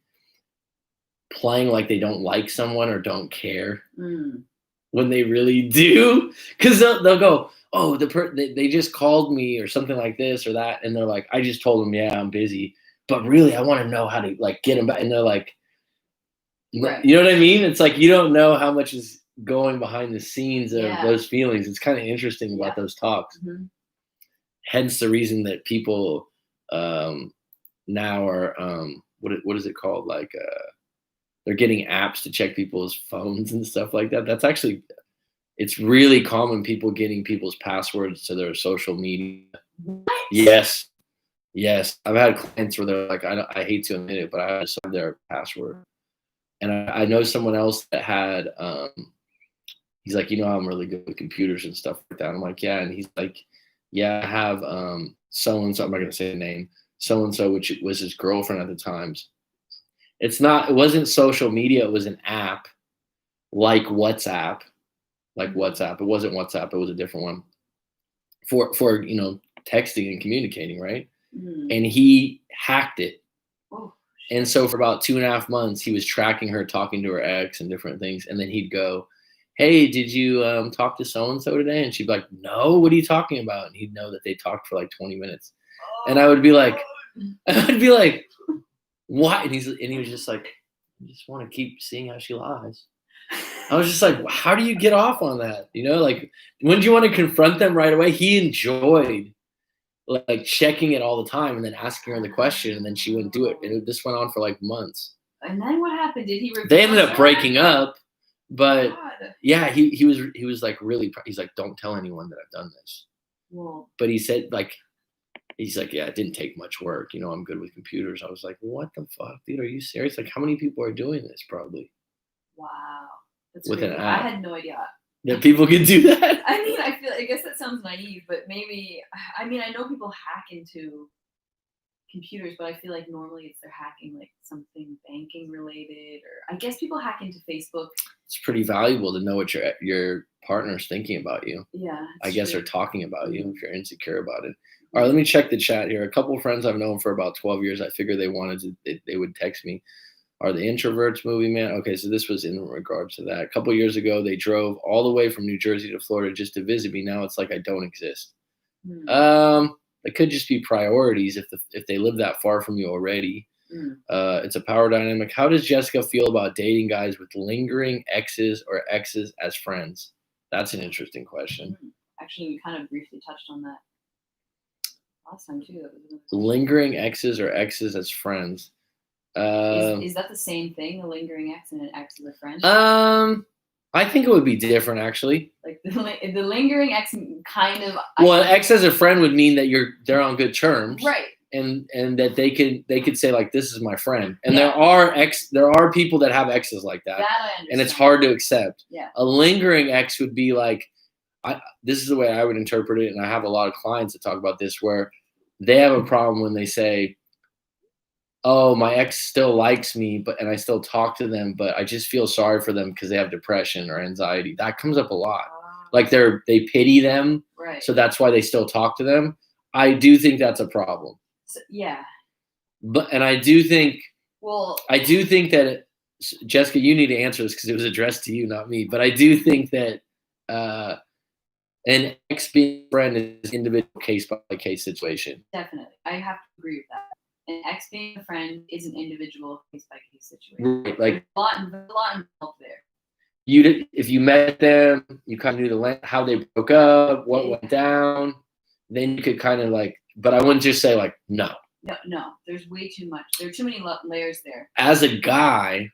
playing like they don't like someone or don't care when they really do. Because they'll go, oh, they just called me or something like this or that, and they're like, I just told them, yeah, I'm busy, but really I want to know how to, like, get them back. And they're like, right. You know what I mean? It's like, you don't know how much is going behind the scenes of those feelings. It's kind of interesting about those talks. Mm-hmm. Hence the reason that people now are what is it called? Like they're getting apps to check people's phones and stuff like that. That's actually, it's really common, people getting people's passwords to their social media. What? Yes. I've had clients where they're like, I hate to admit it, but I just have their password. And I know someone else that had, he's like, you know, I'm really good with computers and stuff like that. I'm like, yeah. And he's like, yeah, I have so-and-so, I'm not going to say the name, so-and-so, which was his girlfriend at the times. It wasn't social media. It was an app like WhatsApp. It wasn't WhatsApp. It was a different one for you know, texting and communicating, right? Mm. And he hacked it. Oh. And so for about 2.5 months, he was tracking her, talking to her ex and different things. And then he'd go, hey, did you talk to so-and-so today? And she'd be like, no, what are you talking about? And he'd know that they talked for like 20 minutes. And I would be like, what? And he was just like, I just want to keep seeing how she lies. I was just like, how do you get off on that? You know, like, when do you want to confront them right away? He enjoyed like checking it all the time and then asking her the question, and then she wouldn't do it. And this went on for like months. And then what happened? Did he? They ended up breaking up, but yeah, he was like really. He's like, don't tell anyone that I've done this. Well, but he said like, he's like, yeah, it didn't take much work. You know, I'm good with computers. I was like, what the fuck, dude? Are you serious? Like, how many people are doing this? Probably. Wow, that's with crazy. An app. I had no idea. That people can do that. I mean, I guess that sounds naive, but maybe, I mean, I know people hack into computers, but I feel like normally it's they're hacking like something banking related, or I guess people hack into Facebook. It's pretty valuable to know what your partner's thinking about you. Yeah. I guess they're talking about you if you're insecure about it. All right, let me check the chat here. A couple of friends I've known for about 12 years. I figured they would text me. Are the introverts movie man? Okay, so this was in regards to that. A couple of years ago, they drove all the way from New Jersey to Florida just to visit me. Now it's like I don't exist. It could just be priorities if they live that far from you already. It's a power dynamic. How does Jessica feel about dating guys with lingering exes or exes as friends? That's an interesting question. Actually, we kind of briefly touched on that last time too. Lingering exes or exes as friends. Is that the same thing, a lingering ex and an ex as a friend? I think it would be different, actually. Like the lingering ex kind of. Well, an ex as a friend would mean that they're on good terms, right? And that they could say like, this is my friend. And there are people that have exes like that. That I understand. And it's hard to accept. Yeah. A lingering ex would be like, this is the way I would interpret it, and I have a lot of clients that talk about this, where they have a problem when they say, oh, my ex still likes me, and I still talk to them, but I just feel sorry for them because they have depression or anxiety. That comes up a lot. Like they pity them, Right. so that's why they still talk to them. I do think that's a problem. So, yeah. And I do think Well, that Jessica, you need to answer this because it was addressed to you, not me. But I do think that an ex being a friend is an individual case by case situation. Definitely, I have to agree with that. An ex being a friend is an individual case by case situation. Right, like There's a lot involved there. If you met them, you kind of knew how they broke up, what went down, then you could kind of like. But I wouldn't just say like no. No. There's way too much. There are too many layers there. As a guy,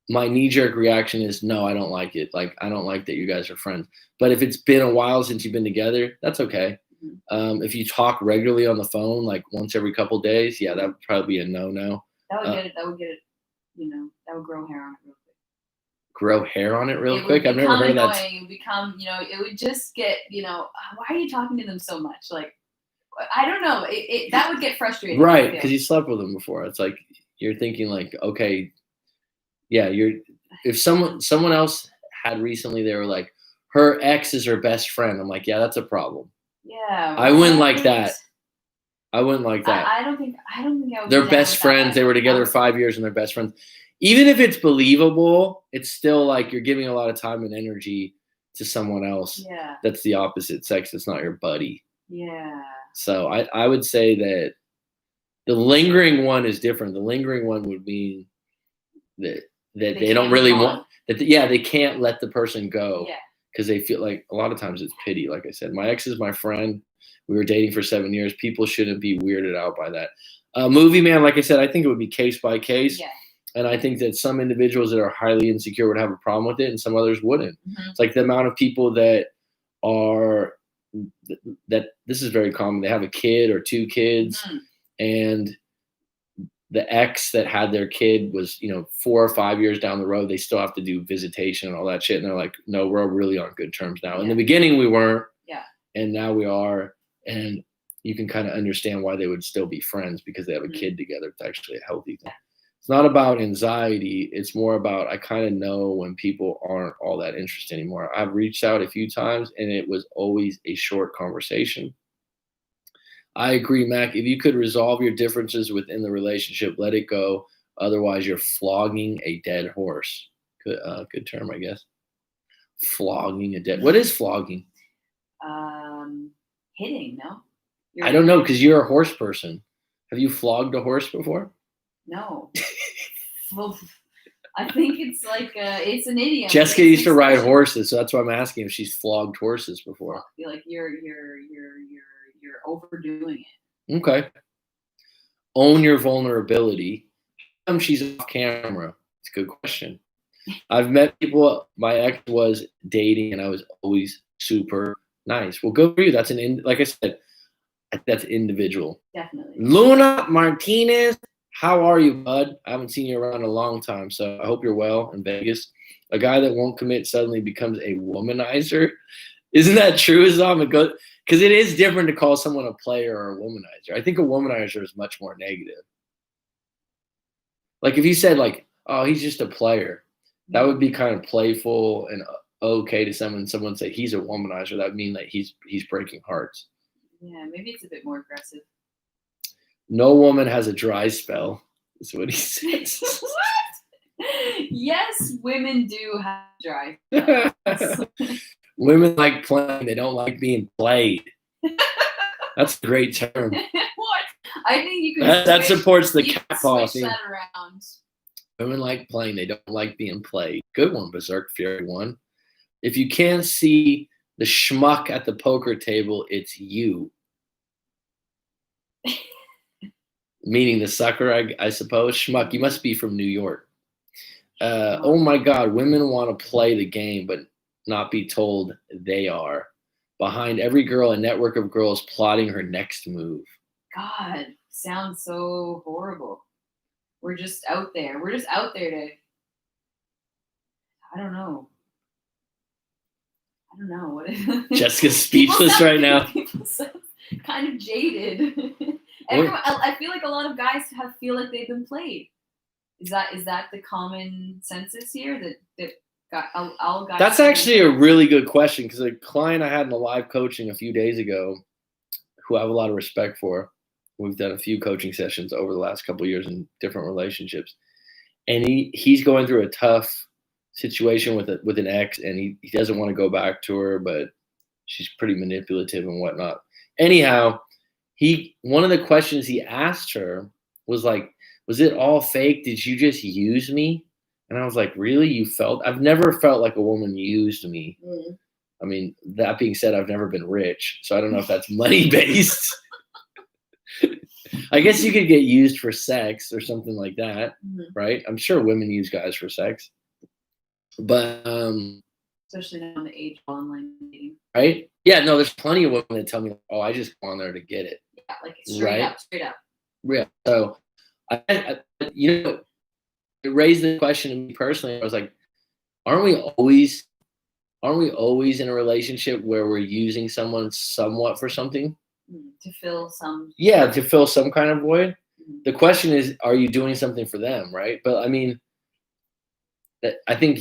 my knee-jerk reaction is no, I don't like it. Like, I don't like that you guys are friends. But if it's been a while since you've been together, that's okay. Mm-hmm. If you talk regularly on the phone, like once every couple of days, yeah, that would probably be a no-no. That would get it. That would get it. That would grow hair on it real quick. Grow hair on it real quick? I've never heard of that. It would become, it would just get, why are you talking to them so much? Like, I don't know. That would get frustrating. Right, because you slept with them before. It's like you're thinking like, okay, yeah, if someone else had recently, they were like, her ex is her best friend. I'm like, yeah, that's a problem. Yeah. I wouldn't like that. I wouldn't like that. I don't think I would. They're best friends. They were together 5 years and they're best friends. Even if it's believable, it's still like you're giving a lot of time and energy to someone else. Yeah. That's the opposite sex. It's not your buddy. Yeah. So I would say that the lingering one is different. The lingering one would mean that they don't really want that. Yeah, they can't let the person go. Yeah. Because they feel like a lot of times it's pity. Like I said, my ex is my friend. We were dating for 7 years. People shouldn't be weirded out by that. Movie man, like I said, I think it would be case by case. Yeah. And I think that some individuals that are highly insecure would have a problem with it and some others wouldn't. Mm-hmm. It's like the amount of people that this is very common. They have a kid or 2 kids, mm-hmm. and the ex that had their kid was, 4 or 5 years down the road. They still have to do visitation and all that shit. And they're like, no, we're really on good terms now. Yeah. In the beginning, we weren't. Yeah. And now we are. And you can kind of understand why they would still be friends because they have a mm-hmm. kid together. It's actually a healthy thing. It's not about anxiety. It's more about, I kind of know when people aren't all that interested anymore. I've reached out a few times and it was always a short conversation. I agree, Mac. If you could resolve your differences within the relationship, let it go. Otherwise, you're flogging a dead horse. Good term, I guess. Flogging a dead. What is flogging? Hitting. No. I don't know because you're a horse person. Have you flogged a horse before? No. Well, I think it's like it's an idiom. Jessica used to ride horses, so that's why I'm asking if she's flogged horses before. I feel like you're overdoing it. Okay. Own your vulnerability. She's off camera. It's a good question. I've met people. My ex was dating, and I was always super nice. Well, good for you. That's like I said, that's individual. Definitely. Luna Martinez, how are you, bud? I haven't seen you around a long time, so I hope you're well in Vegas. A guy that won't commit suddenly becomes a womanizer. Isn't that true, Azam? Because it is different to call someone a player or a womanizer. I think a womanizer is much more negative. Like if you said like, oh, he's just a player, that would be kind of playful and okay to someone. Someone say he's a womanizer. That would mean that he's breaking hearts. Yeah, maybe it's a bit more aggressive. No woman has a dry spell, is what he says. What? Yes, women do have dry spells. Women like playing. They don't like being played. That's a great term. What? I think you can. That supports the cat paw thing. That around. Women like playing. They don't like being played. Good one, Berserk Fury 1. If you can't see the schmuck at the poker table, it's you. Meaning the sucker, I suppose. Schmuck, you must be from New York. Oh my God, women want to play the game, but not be told they are. Behind every girl, a network of girls plotting her next move. God, sounds so horrible. We're just out there. We're just out there to, I don't know. What is Jessica's speechless right now. People sound kind of jaded. I feel like a lot of guys feel like they've been played. Is that the common census here? All guys. That's actually a really good question, because a client I had in the live coaching a few days ago, who I have a lot of respect for, we've done a few coaching sessions over the last couple of years in different relationships, and he's going through a tough situation with an ex, and he doesn't want to go back to her, but she's pretty manipulative and whatnot. Anyhow, one of the questions he asked her was like, was it all fake? Did you just use me? And I was like, really? I've never felt like a woman used me. Mm. I mean, that being said, I've never been rich, so I don't know if that's money based. I guess you could get used for sex or something like that, right? I'm sure women use guys for sex, but especially now in the age of online dating, right? Yeah, no, there's plenty of women that tell me, "Oh, I just go on there to get it." Yeah, like straight up. Yeah. So, I it raised the question to me personally. I was like, aren't we always in a relationship where we're using someone somewhat for something? To fill some. Yeah, to fill some kind of void. The question is, are you doing something for them, right? But I mean, I think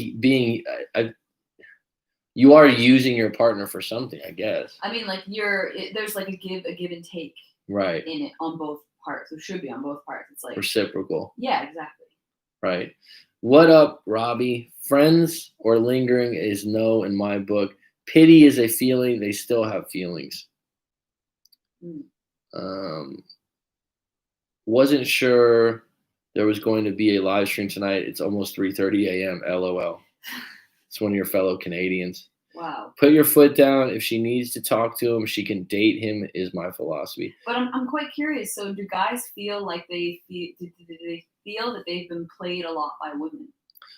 you are using your partner for something, I guess. I mean, like there's like a give and take, right, in it on both parts. It should be on both parts. It's like reciprocal. Yeah, exactly. Right. What up, Robbie? Friends or lingering is no in my book. Pity is a feeling. They still have feelings. Wasn't sure there was going to be a live stream tonight. It's almost 3:30 a.m. LOL. It's one of your fellow Canadians. Wow. Put your foot down. If she needs to talk to him, she can date him, is my philosophy. But I'm quite curious. So do guys feel like do they feel that they've been played a lot by women?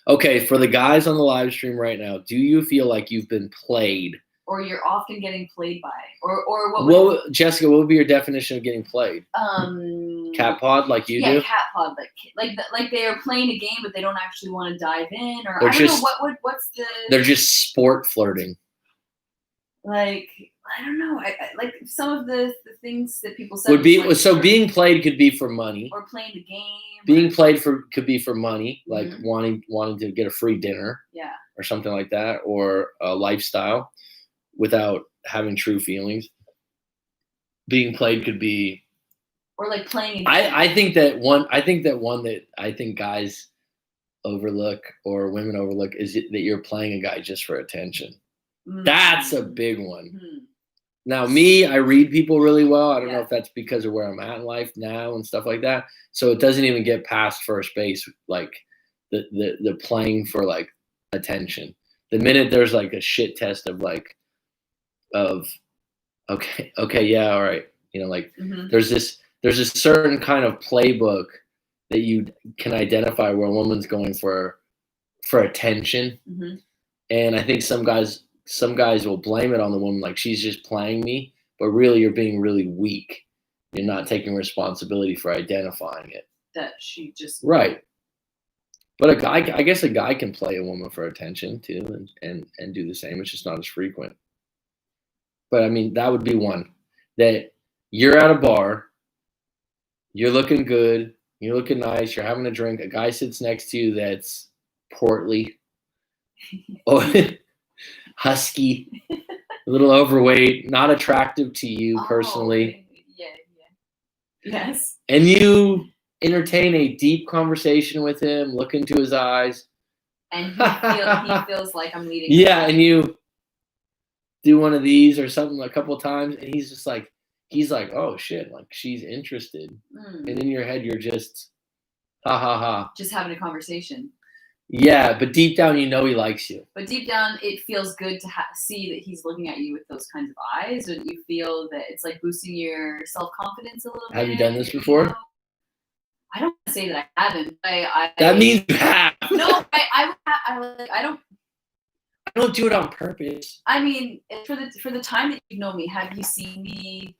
Okay, for the guys on the live stream right now, do you feel like you've been played? Or you're often getting played by? Or Jessica, what would be your definition of getting played? Cat pod, like you do? Yeah, cat pod, like they are playing a game, but they don't actually want to dive in, or I don't know what's the. They're just sport flirting. Like, I don't know. I like some of the things that people said would be like, so being played could be for money, or playing the game. Being played could be for money, like wanting to get a free dinner, yeah, or something like that, or a lifestyle without having true feelings. Being played could be, or like playing. I think that one that I think guys overlook or women overlook is that you're playing a guy just for attention. That's a big one. Now, me, I read people really well. I don't know if that's because of where I'm at in life now and stuff like that. So it doesn't even get past first base, like the playing for like attention. The minute there's like a shit test of okay, yeah, all right, like there's a certain kind of playbook that you can identify where a woman's going for attention, and I think some guys will blame it on the woman, like she's just playing me, but really you're being really weak. You're not taking responsibility for identifying it. That she just right. But I guess a guy can play a woman for attention too, and do the same. It's just not as frequent. But I mean, that would be one, that you're at a bar, you're looking good, you're looking nice, you're having a drink. A guy sits next to you that's portly, or husky, a little overweight, not attractive to you personally. Yeah. Yes. And you entertain a deep conversation with him, look into his eyes. And he feels like I'm leading. Yeah, and you do one of these or something a couple of times, and he's like, oh shit, like she's interested. And in your head, you're just, ha ha ha. Just having a conversation. Yeah, but deep down, he likes you. But deep down, it feels good to see that he's looking at you with those kinds of eyes, or that you feel that it's like boosting your self-confidence a little bit. Have you done this before? I don't want to say that I haven't. That means you have. No, I don't. I don't do it on purpose. I mean, for the time that you've known me, have you seen me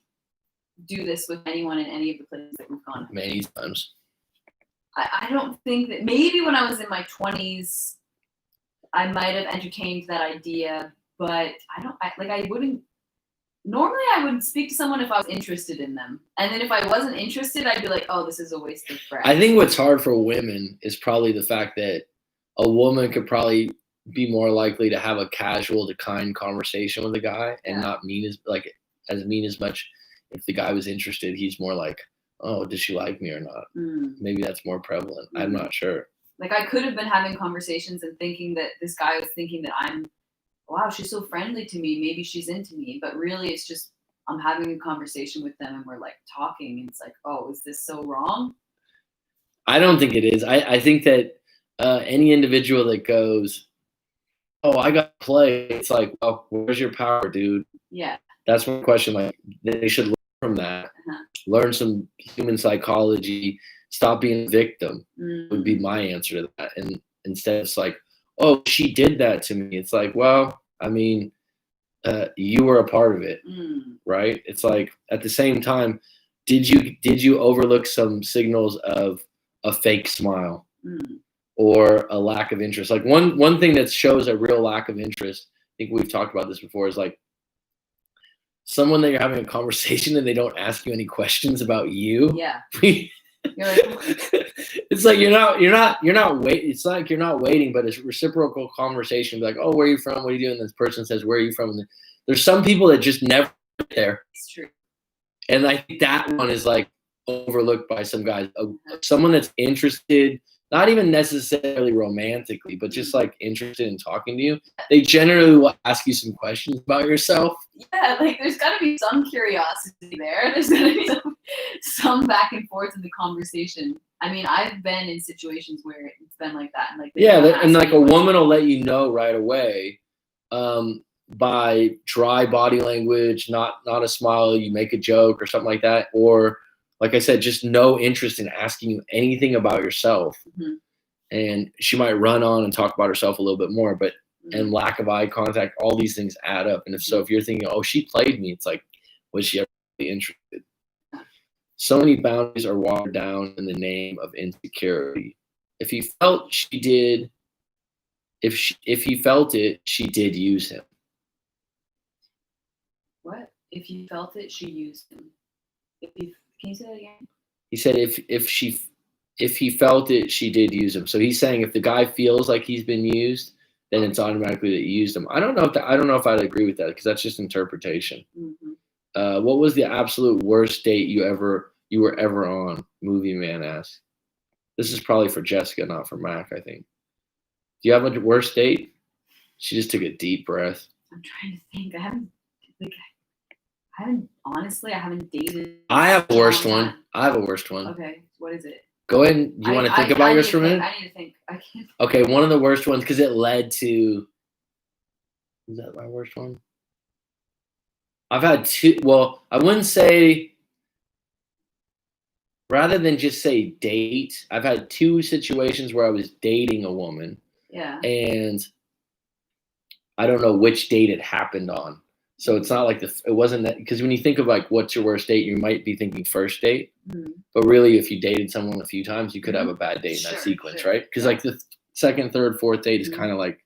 do this with anyone in any of the places that we've gone? Many times. I don't think that. Maybe when I was in my 20s, I might have entertained that idea, but I wouldn't. Normally, I would speak to someone if I was interested in them. And then if I wasn't interested, I'd be like, oh, this is a waste of breath. I think what's hard for women is probably the fact that a woman could probably be more likely to have a casual to kind conversation with a guy and not mean as much. If the guy was interested, he's more like, oh, does she like me or not? Maybe that's more prevalent. I'm not sure. Like, I could have been having conversations and thinking that this guy was thinking that wow, she's so friendly to me. Maybe she's into me. But really, it's just I'm having a conversation with them and we're like talking. And it's like, oh, is this so wrong? I don't think it is. I think that any individual that goes, oh, I got to play, it's like, well, where's your power, dude? Yeah. That's one question. Like, they should learn from that. Learn some human psychology. Stop being a victim would be my answer to that. And instead, it's like, oh, she did that to me. It's like, well, I mean, you were a part of it, right? It's like, at the same time, did you overlook some signals of a fake smile or a lack of interest? Like one thing that shows a real lack of interest, I think we've talked about this before, is like someone that you're having a conversation and they don't ask you any questions about you. Yeah. It's like you're not waiting. It's like you're not waiting, but it's reciprocal conversation. Be like, oh, where are you from? What are you doing? This person says, where are you from? And there's some people that just never get there. It's true. And I think that one is like overlooked by some guys. Someone that's interested, not even necessarily romantically, but just like interested in talking to you. They generally will ask you some questions about yourself. Yeah, like there's got to be some curiosity there. There's got to be some back and forth in the conversation. I mean, I've been in situations where it's been like that, and like and like a woman will let you know right away by dry body language, not a smile. You make a joke or something like that, or like I said, just no interest in asking you anything about yourself. And she might run on and talk about herself a little bit more, but and lack of eye contact, all these things add up. And if you're thinking, oh, she played me, it's like, was she ever really interested? So many boundaries are watered down in the name of insecurity. If he felt she did, if he felt it, she did use him. What? If he felt it, she used him. Can you say that again? He said if he felt it, she did use him. So he's saying if the guy feels like he's been used, then it's automatically that you used him. I don't know if I'd agree with that because that's just interpretation. What was the absolute worst date you were ever on? Movie Man asked. This is probably for Jessica, not for Mac, I think. Do you have a worst date? She just took a deep breath. I'm trying to think. I haven't dated. I have a worst one. Okay, what is it? Go ahead. You want to think about yours for a minute? I need to think. I can't. Okay, one of the worst ones because it led to. Is that my worst one? I've had two. Well, I wouldn't say. Rather than just say date, I've had two situations where I was dating a woman. Yeah. And I don't know which date it happened on. So it's not like it wasn't that, because when you think of like what's your worst date, you might be thinking first date. But really, if you dated someone a few times, you could have a bad date in that sequence, right? Because like the second, third, fourth date is kind of like.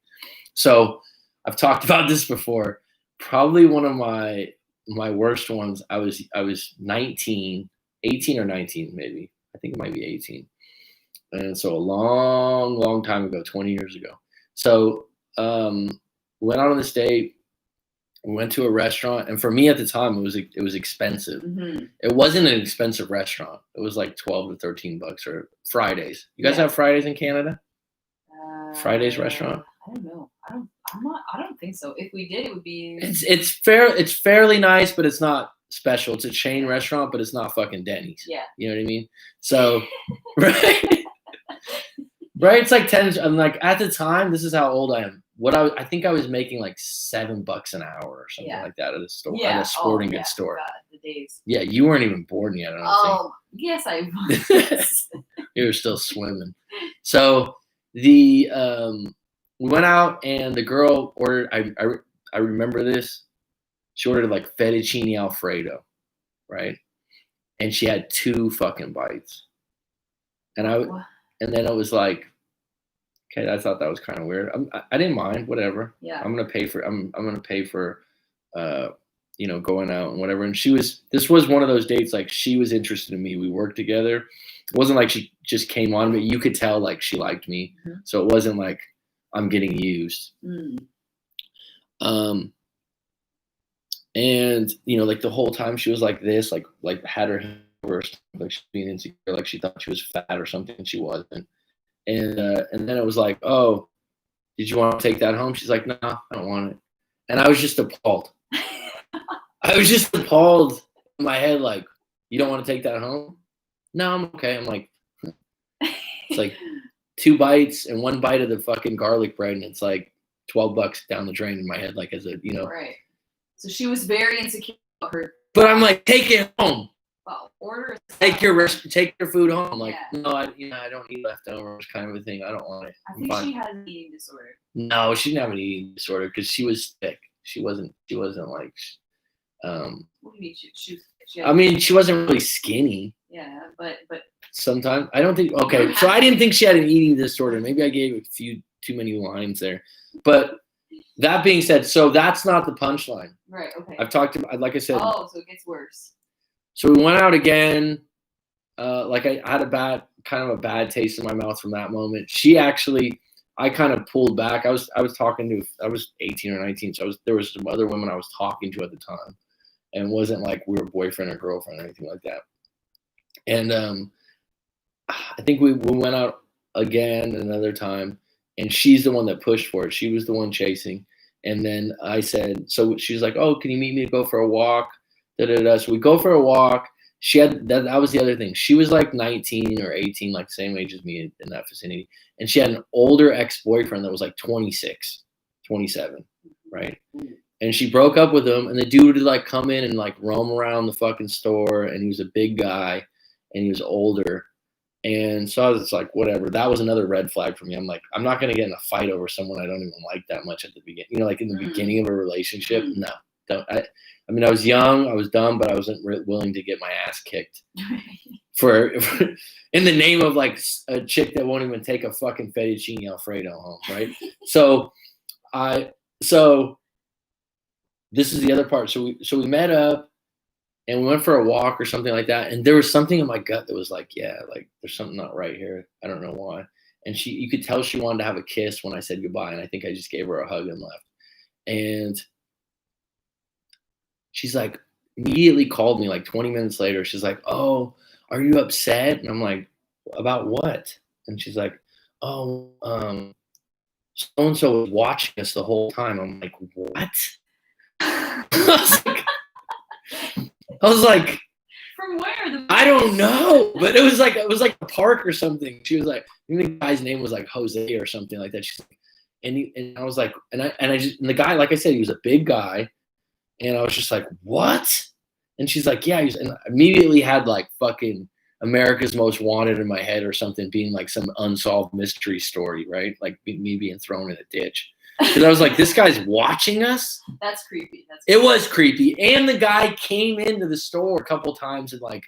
So I've talked about this before. Probably one of my worst ones. I was 19, 18 or 19 maybe. I think it might be 18. And so a long time ago, 20 years ago. So we went out on this date. We went to a restaurant, and for me at the time, it was expensive. It wasn't an expensive restaurant. It was like $12 to $13 or Fridays. You guys have Fridays in Canada? Fridays restaurant? I don't know. I don't think so. If we did, it would be. It's fairly nice, but it's not special. It's a chain restaurant, but it's not fucking Denny's. Yeah. You know what I mean? So, right. Right, it's like 10. I'm like, at the time, this is how old I am. I think I was making like $7 an hour or something like that at a store, at a sporting goods store. God, the days. Yeah, you weren't even born yet. I don't think. Yes, I was. You were still swimming. So we went out and the girl ordered. I remember this. She ordered like fettuccine Alfredo, right? And she had 2 fucking bites, and then it was like, okay, I thought that was kind of weird. I didn't mind, whatever. Yeah. I'm gonna pay for you know, going out and whatever. And this was one of those dates, like she was interested in me. We worked together. It wasn't like she just came on me. You could tell like she liked me. Mhm. So it wasn't like I'm getting used. And you know, like the whole time she was like this, like had her head over her stomach, like she was being insecure, like she thought she was fat or something, and she wasn't. And then it was like, oh, did you want to take that home? She's like, no, I don't want it. And I was just appalled. I was just appalled in my head, like, you don't want to take that home? No, I'm okay. I'm like, it's like 2 bites and 1 bite of the fucking garlic bread, and it's like $12 down the drain in my head, like as a, you know. Right. So she was very insecure about her. But I'm like, take it home. Well, order. Take your food home. I'm like, Yeah. no, I don't eat leftovers, kind of a thing. I don't want it. I think she has an eating disorder. No, she didn't have an eating disorder because she was thick. She wasn't like. What do you mean? I mean, she wasn't really skinny. Yeah, but sometimes I don't think. Okay, so I didn't think she had an eating disorder. Maybe I gave a few too many lines there. But that being said, so that's not the punchline. Right. Okay. I've talked about, like I said. Oh, so it gets worse. So we went out again. Like I had kind of a bad taste in my mouth from that moment. She actually, I kind of pulled back. I was 18 or 19, so there was some other women I was talking to at the time, and it wasn't like we were boyfriend or girlfriend or anything like that. And I think we went out again another time, and she's the one that pushed for it. She was the one chasing. And then I said, so she's like, oh, can you meet me to go for a walk? So we go for a walk. She had that was the other thing. She was like 19 or 18, like same age as me in that vicinity. And she had an older ex-boyfriend that was like 26, 27, right? And she broke up with him, and the dude would like come in and like roam around the fucking store, and he was a big guy and he was older. And so I was like, whatever. That was another red flag for me. I'm like, I'm not going to get in a fight over someone I don't even like that much at the beginning. You know, like in the beginning of a relationship. No, don't. I mean, I was young, I was dumb, but I wasn't willing to get my ass kicked for in the name of like a chick that won't even take a fucking fettuccine Alfredo home, right? So this is the other part. So we met up and we went for a walk or something like that, and there was something in my gut that was like, yeah, like there's something not right here. I don't know why. And you could tell she wanted to have a kiss when I said goodbye, and I think I just gave her a hug and left. And she's like, immediately called me like 20 minutes later. She's like, oh, are you upset? And I'm like, about what? And she's like, oh, so-and-so was watching us the whole time. I'm like, what? I was like, from where? I don't know, but it was like a park or something. She was like, I think the guy's name was like Jose or something like that. She's like, and I was like, and the guy, like I said, he was a big guy. And I was just like, what? And she's like, yeah. And I immediately had like fucking America's Most Wanted in my head or something, being like some unsolved mystery story, right? Like me being thrown in a ditch. Because I was like, this guy's watching us? That's creepy. It was creepy. And the guy came into the store a couple times and like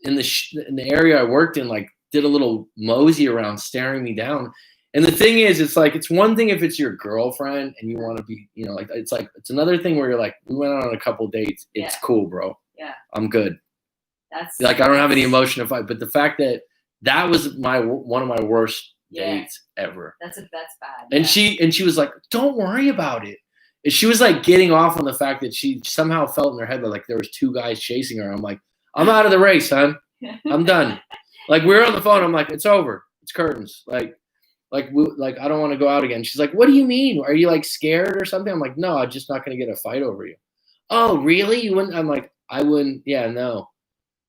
in the area I worked in, like did a little mosey around staring me down. And the thing is, it's like, it's one thing if it's your girlfriend and you want to be, you know, like, it's another thing where you're like, we went out on a couple dates. It's cool, bro. Yeah. I'm good. That's like, I don't have any emotion to fight. But the fact that was one of my worst dates ever. That's bad. And she was like, don't worry about it. And she was like getting off on the fact that she somehow felt in her head that like there was 2 guys chasing her. I'm like, I'm out of the race, son. I'm done. Like, we were on the phone. I'm like, it's over. It's curtains. Like I don't want to go out again. She's like, what do you mean? Are you like scared or something? I'm like, no, I'm just not going to get a fight over you. Oh, really? You wouldn't? I'm like, I wouldn't. Yeah, no.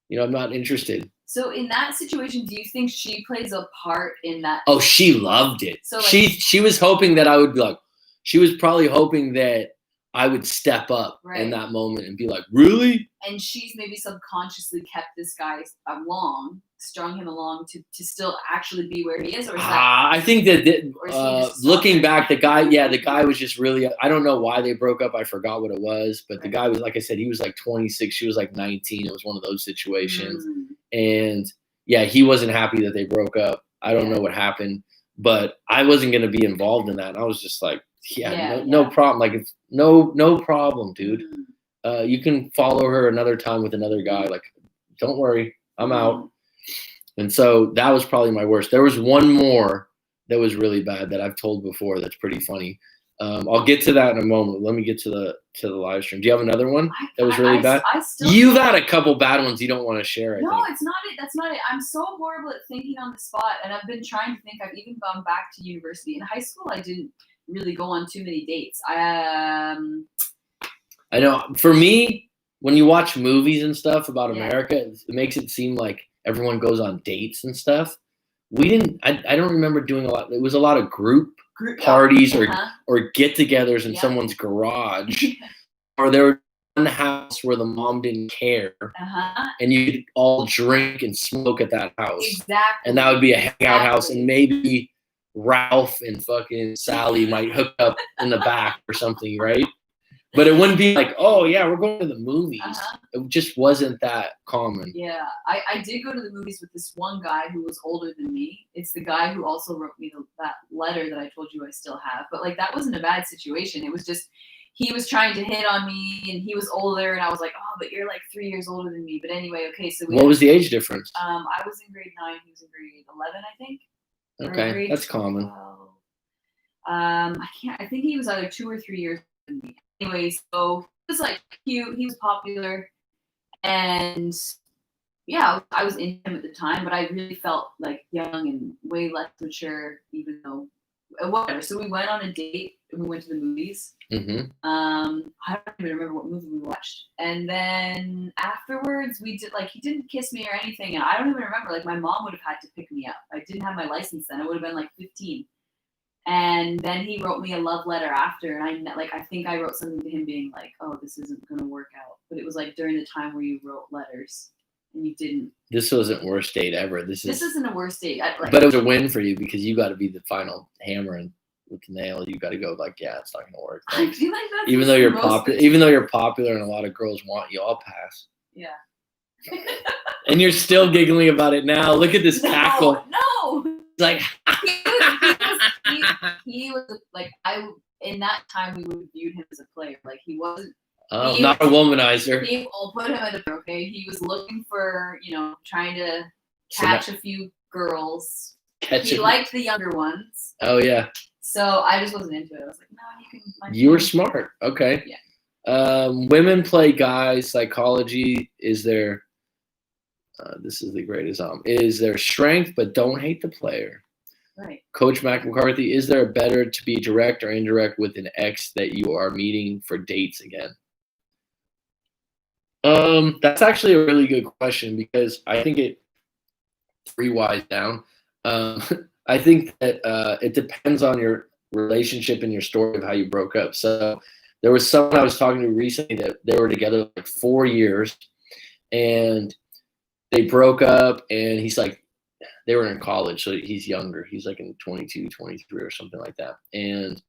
You know, I'm not interested. So in that situation, do you think she plays a part in that? Oh, she loved it. So like, she was hoping that I would be like, she was probably hoping that I would step up in that moment and be like, really? And she's maybe subconsciously kept this guy along, strung him along to still actually be where he is, or is that? I think that looking back, the guy was just really. I don't know why they broke up. I forgot what it was, but the guy was, like I said, he was like 26. She was like 19. It was one of those situations, and yeah, he wasn't happy that they broke up. I don't know what happened, but I wasn't going to be involved in that. And I was just like, no problem. Like, it's no problem, dude. You can follow her another time with another guy. Like, don't worry, I'm out. And so that was probably my worst. There was one more that was really bad that I've told before. That's pretty funny. I'll get to that in a moment. Let me get to the live stream. Do you have another one that was really bad? You've had a couple bad ones you don't want to share. No, it's not it. That's not it. I'm so horrible at thinking on the spot, and I've been trying to think. I've even gone back to university. In high school, I didn't really go on too many dates. I know. For me, when you watch movies and stuff about America, it makes it seem like everyone goes on dates and stuff. We didn't. I don't remember doing a lot. It was a lot of group parties or get-togethers in someone's garage, or there was one house where the mom didn't care, and you could all drink and smoke at that house. Exactly. And that would be a hangout house, and maybe Ralph and fucking Sally might hook up in the back or something, right? But it wouldn't be like, oh yeah, we're going to the movies. It just wasn't that common. Yeah, I did go to the movies with this one guy who was older than me. It's the guy who also wrote me that letter that I told you I still have. But like, that wasn't a bad situation. It was just, he was trying to hit on me, and he was older, and I was like, oh, but you're like 3 years older than me. But anyway, okay. So what was the age difference? I was in grade 9. He was in grade 11, I think. Okay, that's common. I think he was either 2 or 3 years older than me. Anyway, so he was like cute, he was popular, and yeah, I was into him at the time, but I really felt like young and way less mature, even though whatever. So we went on a date and we went to the movies. I don't even remember what movie we watched. And then afterwards we did, like, he didn't kiss me or anything, and I don't even remember. Like, my mom would have had to pick me up. I didn't have my license then. I would have been like 15. And then he wrote me a love letter after, and I think I wrote something to him being like, oh, this isn't going to work out. But it was like during the time where you wrote letters and you didn't. This wasn't worst date ever. This isn't a worst date. But it was a win for you because you got to be the final hammer and with the nail. You got to go like, yeah, it's not going to work. Thanks. I feel like that's even though you're popular and a lot of girls want you, I'll pass. Yeah. And you're still giggling about it now. Look at this cackle. No. It's like he was like, in that time we would have viewed him as a player. Like, he wasn't. Not a womanizer. I'll put him at a okay. He was looking for, trying to catch a few girls. He liked the younger ones. Oh yeah. So I just wasn't into it. I was like, no, you can. You were smart. Okay. Yeah. Women play guys. Psychology is their. This is the greatest. Is their strength, but don't hate the player. Right. Coach McCarthy, is there better to be direct or indirect with an ex that you are meeting for dates again? That's actually a really good question because I think it wise down. I think that it depends on your relationship and your story of how you broke up. So there was someone I was talking to recently that they were together like 4 years, and they broke up, and he's like, they were in college, so he's younger. He's like in 22, 23 or something like that. And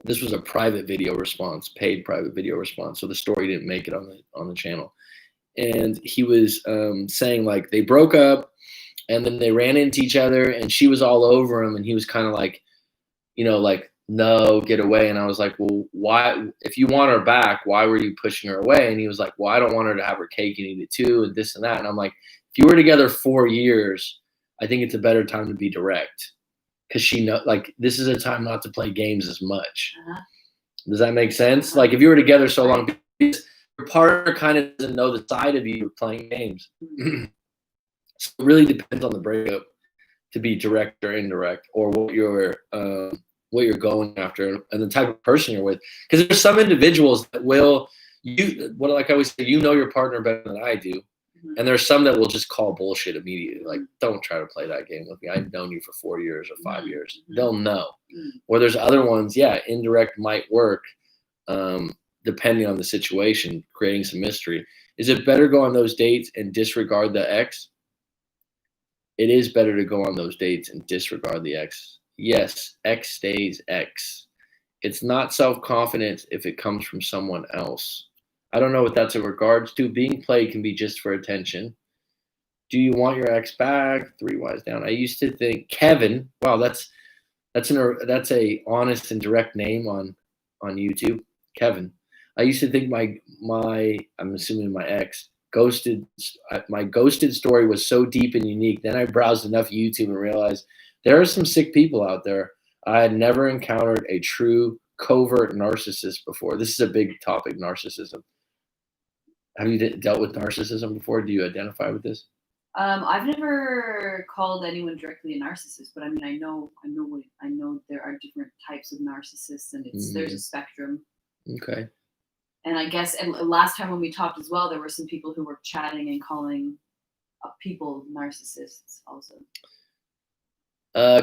this was a private video response, paid private video response. So the story didn't make it on the channel. And he was saying like they broke up, and then they ran into each other, and she was all over him, and he was kind of like, like, no, get away. And I was like, well, why? If you want her back, why were you pushing her away? And he was like, well, I don't want her to have her cake and eat it too, and this and that. And I'm like, if you were together 4 years, I think it's a better time to be direct, because she know, like, this is a time not to play games as much. Does that make sense? Like, if you were together so long, your partner kind of doesn't know the side of you playing games. So it really depends on the breakup to be direct or indirect, or what you're going after and the type of person you're with. Because there's some individuals that will, like I always say, your partner better than I do. And there's some that will just call bullshit immediately. Like, don't try to play that game with me. I've known you for 4 years or 5 years. They'll know. Or there's other ones, indirect might work, depending on the situation, creating some mystery. Is it better to go on those dates and disregard the ex? It is better to go on those dates and disregard the ex. Yes, ex stays ex. It's not self-confidence if it comes from someone else. I don't know what that's in regards to. Being played can be just for attention. Do you want your ex back? 3 wise down. I used to think Kevin. Wow, that's a honest and direct name on YouTube. Kevin. I used to think I'm assuming my ex my ghosted story was so deep and unique. Then I browsed enough YouTube and realized there are some sick people out there. I had never encountered a true covert narcissist before. This is a big topic, narcissism. Have you dealt with narcissism before? Do you identify with this? I've never called anyone directly a narcissist, but I mean, I know there are different types of narcissists, and there's a spectrum. Okay. And I guess, and last time when we talked as well, there were some people who were chatting and calling people narcissists also.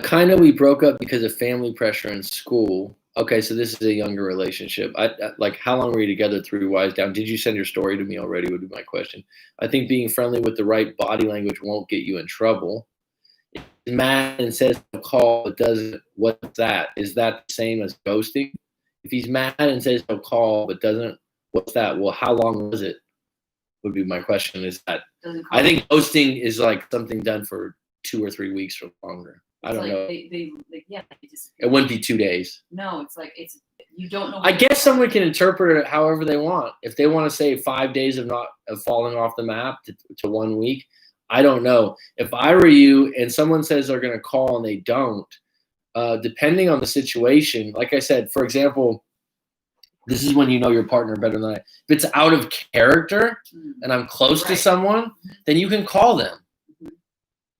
Kind of, we broke up because of family pressure in school. Okay, so this is a younger relationship. I like, how long were you together? 3 Wise Down. Did you send your story to me already? Would be my question. I think being friendly with the right body language won't get you in trouble. If he's mad and says he'll call but doesn't, what's that? Is that the same as ghosting? If he's mad and says he'll call but doesn't, what's that? Well, how long was it? Would be my question. Is that, I think ghosting is like something done for 2 or 3 weeks or longer. I don't know. They it wouldn't be 2 days. No, it's like you don't know. I guess someone can interpret it however they want. If they want to say 5 days of falling off the map to 1 week, I don't know. If I were you and someone says they're going to call and they don't, depending on the situation, like I said, for example, this is when you know your partner better than I. If it's out of character and I'm close to someone, then you can call them.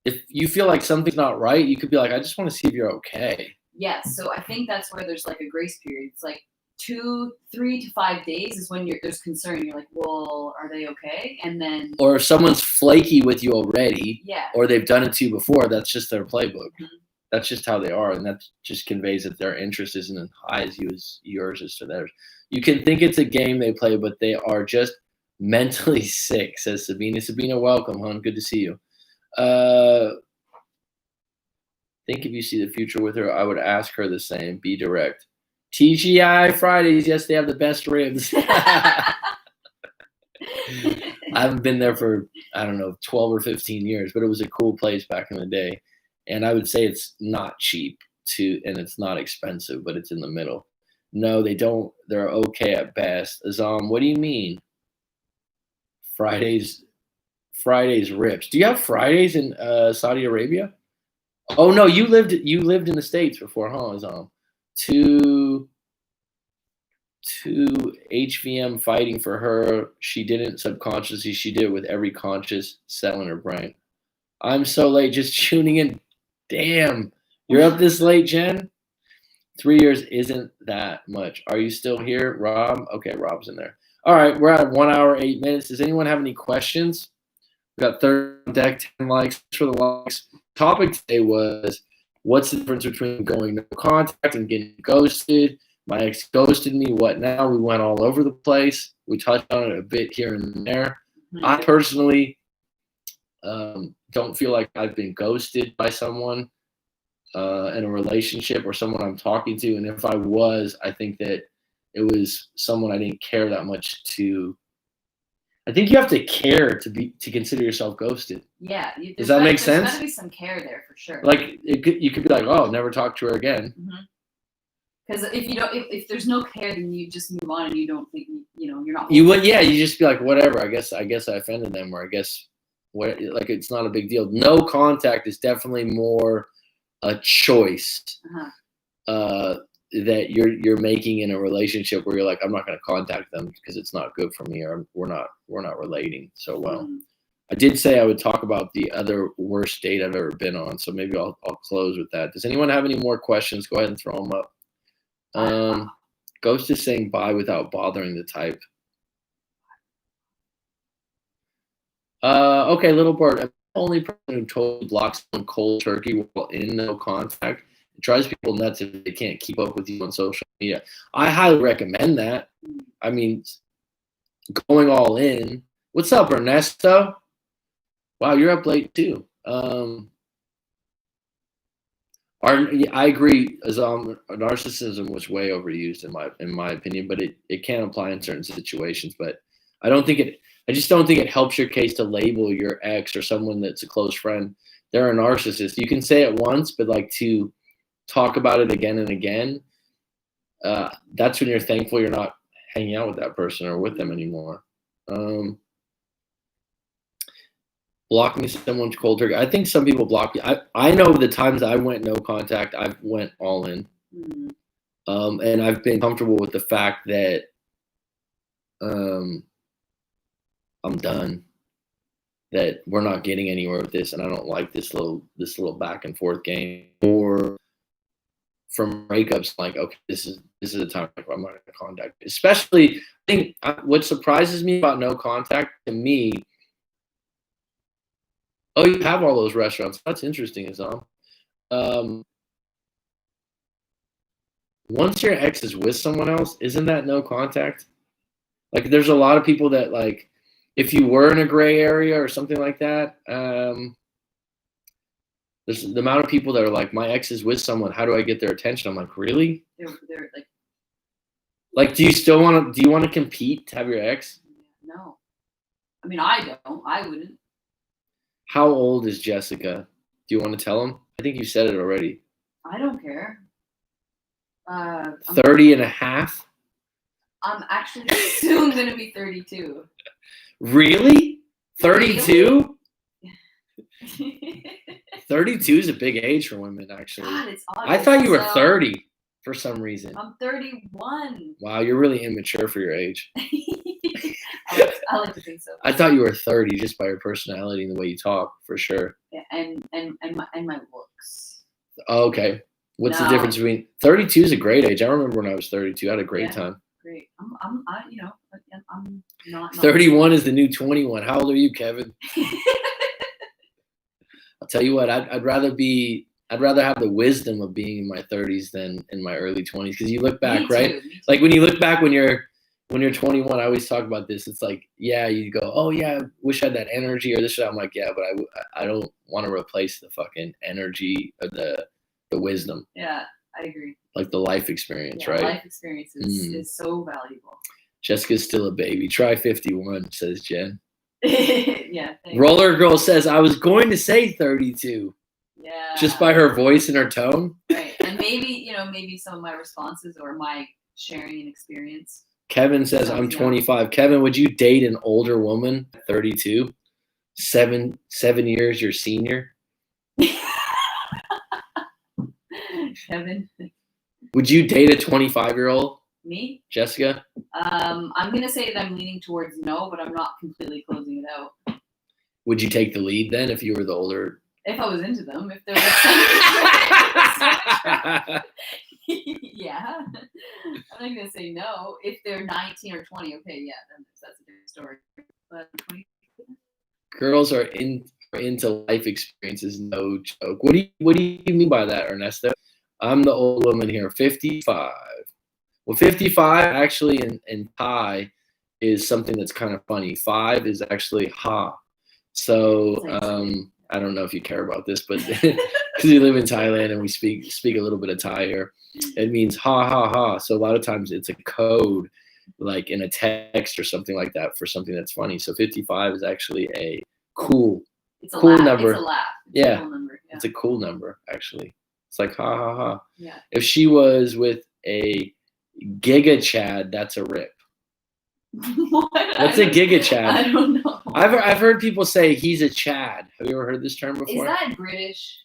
If you feel like something's not right, you could be like, I just want to see if you're okay. Yes. So I think that's where there's like a grace period. It's like 2, 3 to 5 days is when there's concern. You're like, well, are they okay? And then, or if someone's flaky with you already, yeah, or they've done it to you before, that's just their playbook. That's just how they are, and that just conveys that their interest isn't as high as yours is to theirs. You can think it's a game they play, but they are just mentally sick, says Sabina. Sabina, welcome, hon. Good to see you. Think if you see the future with her, I would ask her the same. Be direct. TGI Fridays, yes, they have the best ribs. I haven't been there for, I don't know, 12 or 15 years, but it was a cool place back in the day. And I would say it's not cheap and it's not expensive, but it's in the middle. No, they don't. They're okay at best. Azam, what do you mean? Fridays rips. Do you have Fridays in Saudi Arabia? Oh no, you lived in the States before, huh, Azam? Two HVM fighting for her. She didn't subconsciously. She did it with every conscious cell in her brain. I'm so late, just tuning in. Damn, you're up this late, Jen? 3 years isn't that much. Are you still here, Rob? Okay, Rob's in there. All right, we're at 1 hour, 8 minutes. Does anyone have any questions? We got 30 on deck, 10 likes. Thanks for the likes. Topic today was, what's the difference between going no contact and getting ghosted? My ex ghosted me. What now? We went all over the place. We touched on it a bit here and there. I personally don't feel like I've been ghosted by someone in a relationship or someone I'm talking to. And if I was, I think that it was someone I didn't care that much to. I think you have to care to consider yourself ghosted. Yeah. Does that make sense? There's got to be some care there for sure. Like you could be like, oh, never talk to her again. Because if there's no care, then you just move on and you don't think you're not. You would, yeah. You just be like, whatever. I guess I offended them, or I guess like it's not a big deal. No contact is definitely more a choice that you're making in a relationship where you're like, I'm not going to contact them because it's not good for me, or we're not relating so well. I did say I would talk about the other worst date I've ever been on, so maybe I'll close with that. Does anyone have any more questions? Go ahead and throw them up. Ghost is saying bye without bothering the type. Okay, little bird. I'm the only person who totally blocks on cold turkey while in no contact. It drives people nuts if they can't keep up with you on social media. I highly recommend that. I mean, going all in. What's up, Ernesto? Wow, you're up late too. I agree. Narcissism was way overused in my opinion, but it can apply in certain situations. But I just don't think it helps your case to label your ex or someone that's a close friend. They're a narcissist. You can say it once, but like to talk about it again and again, that's when you're thankful you're not hanging out with that person or with them anymore. Blocking someone's cold turkey. I think some people block you. I know the times I went no contact, I went all in. And I've been comfortable with the fact that I'm done. That we're not getting anywhere with this, and I don't like this little back and forth game. Or from breakups, like, okay, this is the time I'm not gonna contact. Especially, I think what surprises me about no contact to me. Oh, you have all those restaurants. That's interesting, Azam. Once your ex is with someone else, isn't that no contact? Like, there's a lot of people that, like, if you were in a gray area or something like that, there's the amount of people that are like, my ex is with someone. How do I get their attention? I'm like, really? They're like, do you want to compete to have your ex? No. I mean, I don't. I wouldn't. How old is Jessica? Do you want to tell him? I think you said it already. I don't care. 30 and a half? I'm actually soon going to be 32. Really? 32? 32 is a big age for women, actually. God, it's odd. I thought you were 30 for some reason. I'm 31. Wow, you're really immature for your age. I like to think so. I thought you were 30 just by your personality and the way you talk, for sure. Yeah, and my looks. Oh, okay. What's the difference between 32 is a great age? I remember when I was 32. I had a great time. Great. I'm not. 31 is the new 21. How old are you, Kevin? I'll tell you what. I'd rather have the wisdom of being in my 30s than in my early 20s. Because you look back, right? Like when you look back when you're 21, I always talk about this. It's like, yeah, you go, oh yeah, I wish I had that energy or this. I'm like, yeah, but I don't want to replace the fucking energy of the wisdom. Yeah, I agree. Like the life experience, right? Life experience is so valuable. Jessica's still a baby. Try 51, says Jen. Yeah. Roller Girl says, I was going to say 32. Yeah. Just by her voice and her tone. Right. And maybe some of my responses or my sharing and experience. Kevin says, I'm 25. Kevin, would you date an older woman at 32? 7 years your senior? Kevin. Would you date a 25-year-old? Me? Jessica? I'm going to say that I'm leaning towards no, but I'm not completely closing it out. Would you take the lead then if you were the older? If I was into them. If there was yeah. I'm not going to say no. If they're 19 or 20, okay, yeah, then that's a different story. But 20. Girls are into life experiences, no joke. What do you mean by that, Ernesto? I'm the old woman here, 55. Well, 55 actually in Thai is something that's kind of funny. 5 is actually ha. So I don't know if you care about this, but because we live in Thailand and we speak a little bit of Thai here, it means ha ha ha. So a lot of times it's a code, like in a text or something like that, for something that's funny. So 55 is actually a cool number. It's a laugh. It's a cool number. Yeah. It's a cool number, actually. It's like ha ha ha. Yeah. If she was with a Giga Chad, that's a rip. What? What's a Giga Chad? I don't know. I've heard people say he's a Chad. Have you ever heard this term before? Is that British?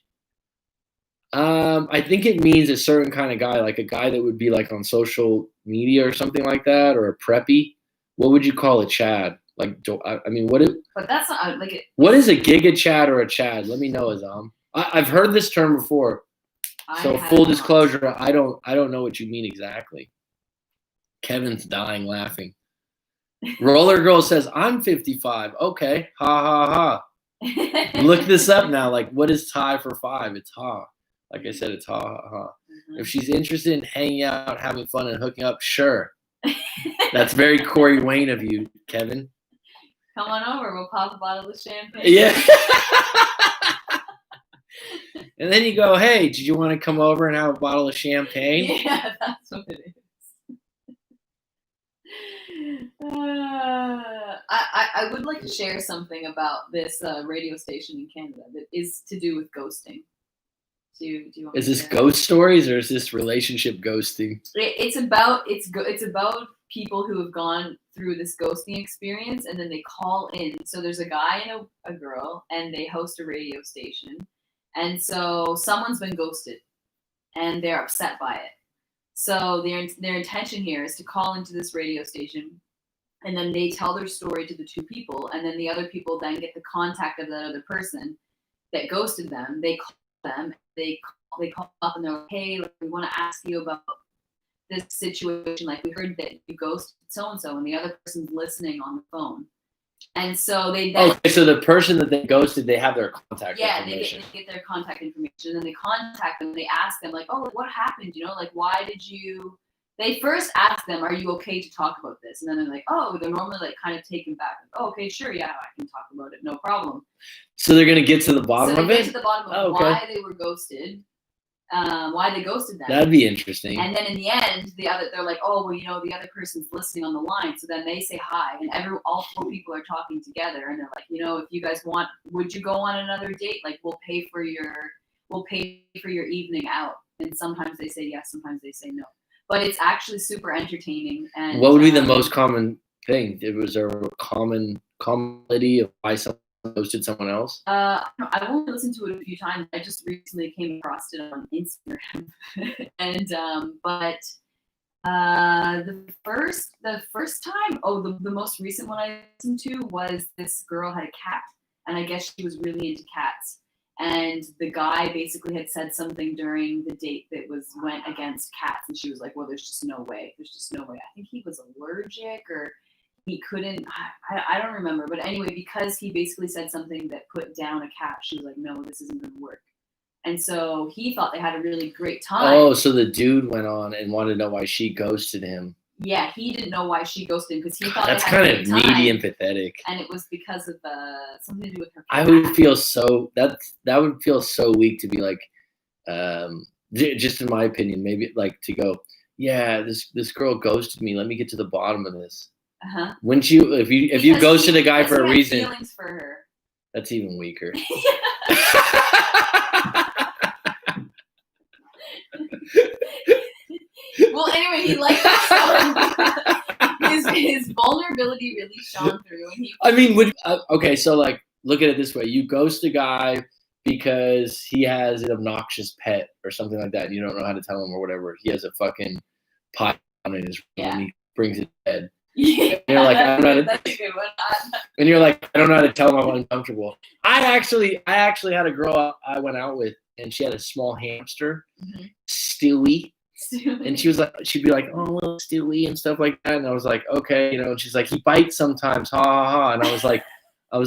I think it means a certain kind of guy, like a guy that would be like on social media or something like that, or a preppy. What would you call a Chad? Like, I mean, what? But that's not like it. What is a Giga Chad or a Chad? Let me know, Azam. I've heard this term before. So full disclosure, I don't know what you mean exactly. Kevin's dying laughing. Roller Girl says, I'm 55. Okay. Ha ha ha. Look this up now. Like, what is Thai for 5? It's ha. Like I said, it's ha ha ha. Mm-hmm. If she's interested in hanging out, having fun, and hooking up, sure. That's very Corey Wayne of you, Kevin. Come on over. We'll pop a bottle of champagne. Yeah. And then you go, hey, did you want to come over and have a bottle of champagne? Yeah, that's what it is. I would like to share something about this radio station in Canada that is to do with ghosting. Do you want Is me this to- ghost stories or is this relationship ghosting? It's about people who have gone through this ghosting experience, and then they call in. So there's a guy and a girl, and they host a radio station, and so someone's been ghosted, and they're upset by it. So their intention here is to call into this radio station, and then they tell their story to the two people, and then the other people then get the contact of that other person that ghosted them. They call them. They call up and they're like, hey, like, we want to ask you about this situation. Like, we heard that you ghosted so and so, and the other person's listening on the phone. And so they then, Okay, so the person that they ghosted, they have their contact they information. get their contact information, and then they contact them. They ask them like, oh, what happened? You know, like, why did you? They first ask them, are you okay to talk about this? And then they're like, oh, they're normally like kind of taken back. Like, oh, okay, sure, yeah, I can talk about it, no problem. So they're gonna get to the bottom So of they it. get to the bottom of why they were ghosted, why they ghosted them. That'd be interesting. And then in the end, they're like, oh, well, you know, the other person's listening on the line. So then they say hi, and all four people are talking together, and they're like, you know, if you guys want, would you go on another date? Like, we'll pay for your evening out. And sometimes they say yes, sometimes they say no. But it's actually super entertaining. And what would be the most common thing? Was there a commonality of why someone ghosted someone else? I've only listened to it a few times. I just recently came across it on Instagram, and but the first time, the most recent one I listened to was this girl had a cat, and I guess she was really into cats. And the guy basically had said something during the date that went against cats, and she was like, "Well, there's just no way. There's just no way." I think he was allergic, or he couldn't. I don't remember, but anyway, because he basically said something that put down a cat, she was like, "No, this isn't going to work." And so he thought they had a really great time. Oh, so the dude went on and wanted to know why she ghosted him. Yeah, he didn't know why she ghosted him because he thought that's they had kind a of great time, needy and pathetic. and it was because of something to do with her cat. I would feel so that would feel so weak to be like, just in my opinion, maybe like to go, yeah, this girl ghosted me. Let me get to the bottom of this. Wouldn't you, if you ghosted a guy for a reason? Feelings for her. That's even weaker. Well, anyway, he liked that song. His vulnerability really shone through. And I mean, okay, so like, look at it this way: you ghost a guy because he has an obnoxious pet or something like that. And you don't know how to tell him or whatever. He has a fucking pot in his room and he brings it to bed. Yeah, and you're like, I don't know that's a good one. And you're like, I don't know how to tell him I'm uncomfortable. I actually had a girl I went out with, and she had a small hamster, Stewie. And she was like, she'd be like, oh, little Stewie and stuff like that. And I was like, okay, you know. And she's like, he bites sometimes, ha ha ha. And I was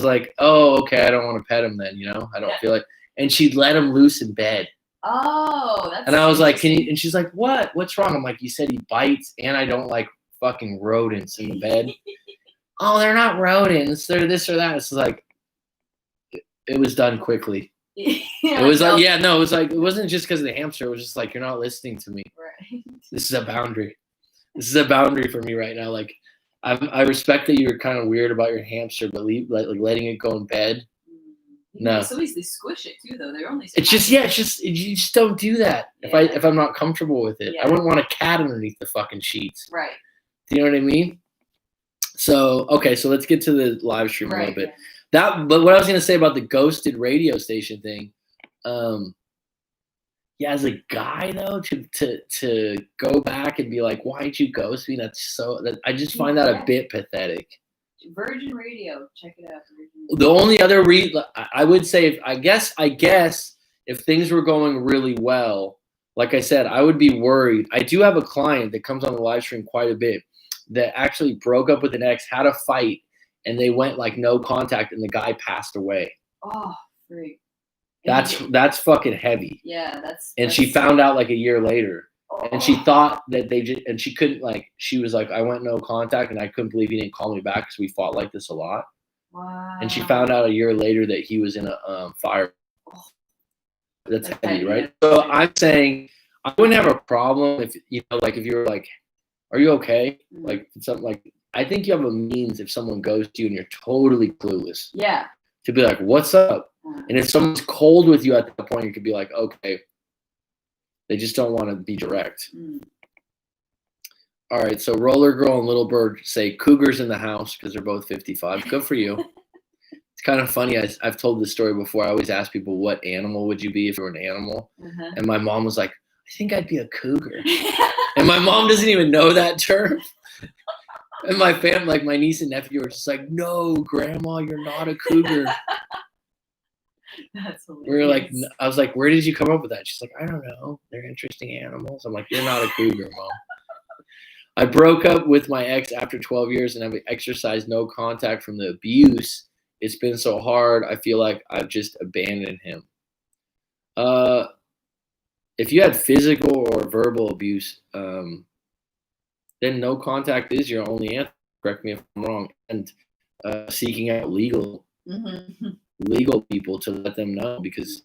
like, oh, okay, I don't want to pet him then, you know. I don't feel like. And she'd let him loose in bed. Oh, that's. And I was like, can you? And she's like, what? What's wrong? I'm like, you said he bites, and I don't like fucking rodents in the bed. Oh, they're not rodents. They're this or that. It's like, it was done quickly. It was like, yeah, no, it was like, it wasn't just because of the hamster. It was just like, you're not listening to me. Right. This is a boundary. This is a boundary for me right now. Like, I respect that you're kind of weird about your hamster, but like letting it go in bed. No. So they squish it too, though. They're only. It's just, yeah, you just don't do that. Yeah. If I'm not comfortable with it, I wouldn't want a cat underneath the fucking sheets. Right. Do you know what I mean? So, okay, so let's get to the live stream a little bit. Yeah. But what I was gonna say about the ghosted radio station thing, yeah, as a guy though, to go back and be like, why'd you ghost me? I just find that a bit pathetic. Virgin Radio, check it out. The only other I would say, I guess if things were going really well, like I said, I would be worried. I do have a client that comes on the live stream quite a bit that actually broke up with an ex, had a fight, and they went like no contact, and the guy passed away. Oh, freak. That's fucking heavy. Yeah, that's. And she found out like a year later, and she thought that and she couldn't she was like, I went no contact, and I couldn't believe he didn't call me back because we fought like this a lot. Wow. And she found out a year later that he was in a fire. That's heavy, right? So I'm saying I wouldn't have a problem if you were like, are you okay? Like something like, I think you have a means if someone goes to you and you're totally clueless. Yeah. To be like, what's up? And if someone's cold with you at that point, you could be like, okay, They just don't want to be direct. Mm. All right, so Roller Girl and Little Bird say cougars in the house because they're both 55. Good for you. It's kind of funny. I've told this story before. I always ask people, what animal would you be if you were an animal? Uh-huh. And my mom was like, I think I'd be a cougar. And my mom doesn't even know that term. And my family, like my niece and nephew, are just like, no, Grandma, you're not a cougar. That's hilarious. We were like, I was like, where did you come up with that? She's like, I don't know. They're interesting animals. I'm like, you're not a cougar, Mom. I broke up with my ex after 12 years and have exercised no contact from the abuse. It's been so hard. I feel like I've just abandoned him. If you had physical or verbal abuse, then no contact is your only answer. Correct me if I'm wrong. And seeking out legal people to let them know, because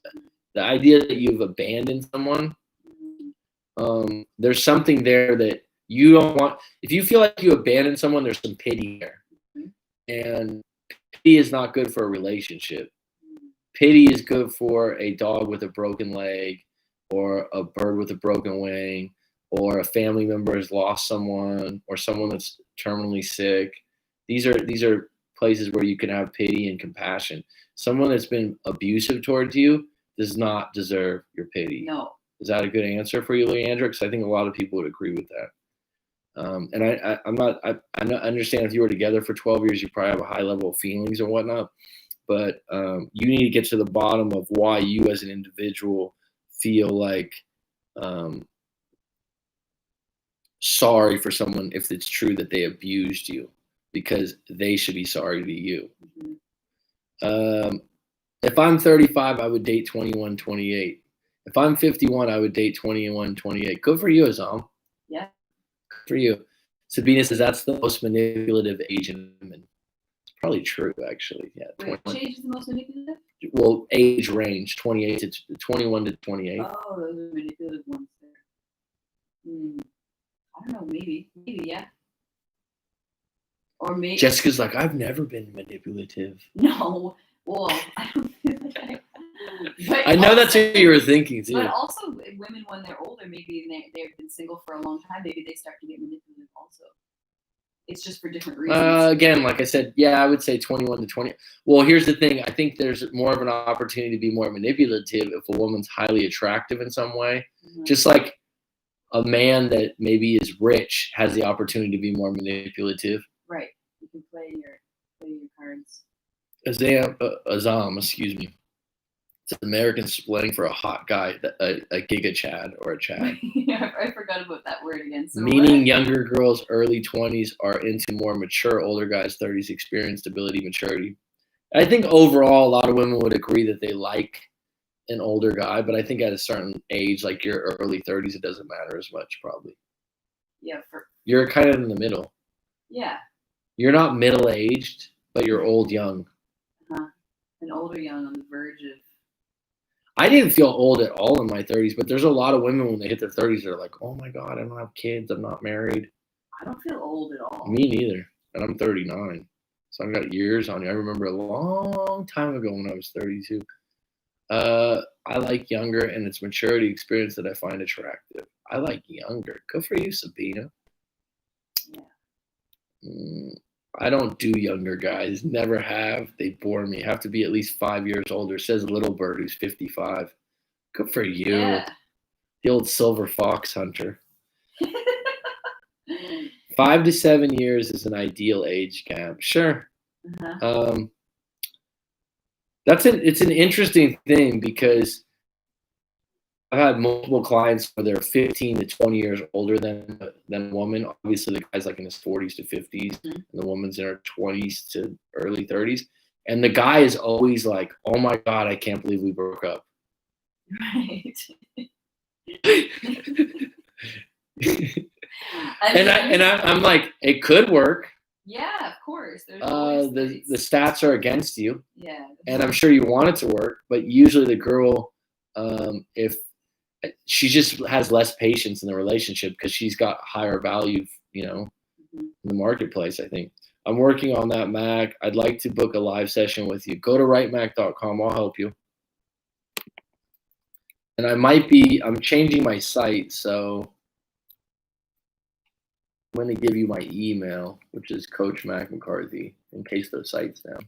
the idea that you've abandoned someone, there's something there that you don't want. If you feel like you abandoned someone, there's some pity there. And pity is not good for a relationship. Pity is good for a dog with a broken leg, or a bird with a broken wing, or a family member has lost someone, or someone that's terminally sick. These are places where you can have pity and compassion. Someone that's been abusive towards you does not deserve your pity. No. Is that a good answer for you, Leandra? Because I think a lot of people would agree with that. And I understand if you were together for 12 years, you probably have a high level of feelings and whatnot. But you need to get to the bottom of why you as an individual feel like sorry for someone if it's true that they abused you, because they should be sorry to you. If I'm 35, I would date 21, 28. If I'm 51, I would date 21, 28. Good for you, Azam. Yeah. Good for you. Sabina says that's the most manipulative age in women. It's probably true, actually. Yeah. Wait, which age is the most manipulative? Well, age range, 28 to 21 to 28. Oh, those are manipulative ones there. I don't know, maybe, yeah. Or maybe Jessica's like, I've never been manipulative. No, well, I don't feel like I know that's what you were thinking too. But also, women when they're older, maybe they've been single for a long time, maybe they start to get manipulative also. It's just for different reasons. Again, like I said, yeah, I would say 21 to 20. Well, here's the thing. I think there's more of an opportunity to be more manipulative if a woman's highly attractive in some way. Just like a man that maybe is rich has the opportunity to be more manipulative. Right. You can play your cards. Azam, excuse me. It's American slang for a hot guy, a giga Chad or a Chad. Yeah, I forgot about that word again. So meaning younger girls, early 20s, are into more mature, older guys, 30s, experience, stability, maturity. I think overall, a lot of women would agree that they like an older guy, but I think at a certain age, like your early 30s, it doesn't matter as much, probably. Yeah. You're kind of in the middle. Yeah. You're not middle-aged, but you're old young. An older young on the verge of. I didn't feel old at all in my 30s, but there's a lot of women when they hit their 30s, they're like, oh my God, I don't have kids. I'm not married. I don't feel old at all. Me neither. And I'm 39. So I've got years on you. I remember a long time ago when I was 32. I like younger, and it's maturity experience that I find attractive. I like younger. Good for you, Sabina. Yeah. I don't do younger guys. Never have. They bore me. Have to be at least 5 years older. Says Little Bird, who's 55. Good for you. Yeah. The old silver fox hunter. 5 to 7 years is an ideal age gap. Sure. It's an interesting thing because I've had multiple clients where they're 15 to 20 years older than a woman. Obviously, the guy's like in his 40s to 50s, and the woman's in her 20s to early 30s. And the guy is always like, "Oh my God, I can't believe we broke up." Right. I'm like, it could work. Yeah, of course. The stats are against you. Yeah. And I'm sure you want it to work, but usually the girl, if she just has less patience in the relationship because she's got higher value, in the marketplace, I think. I'm working on that, Mac. I'd like to book a live session with you. Go to rightmac.com. I'll help you. And I'm changing my site, so I'm going to give you my email, which is Coach Mac McCarthy, in case the site's down.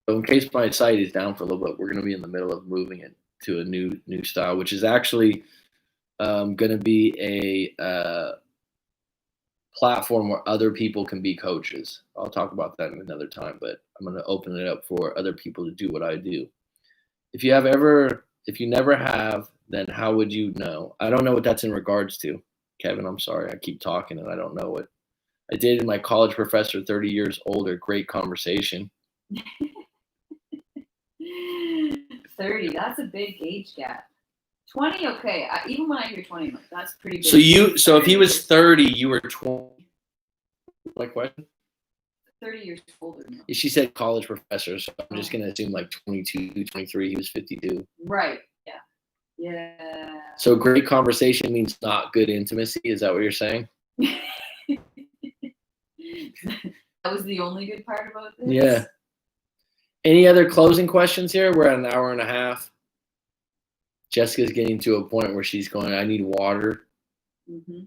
So in case my site is down for a little bit, we're going to be in the middle of moving it to a new style, which is actually going to be a platform where other people can be coaches. I'll talk about that in another time, but I'm going to open it up for other people to do what I do. If you never have, then how would you know? I don't know what that's in regards to, Kevin. I'm sorry. I keep talking and I don't know what. I dated my college professor, 30 years older. Great conversation. 30, that's a big age gap. 20, okay. Even when I hear 20, I'm like, that's pretty big. So if he was 30, you were 20. My question? 30 years older now. She said college professor, so I'm just going to assume like 22, 23. He was 52. Right. Yeah. Yeah. So great conversation means not good intimacy. Is that what you're saying? That was the only good part about this? Yeah. Any other closing questions here? We're at an hour and a half. Jessica's getting to a point where she's going, I need water. Mm-hmm.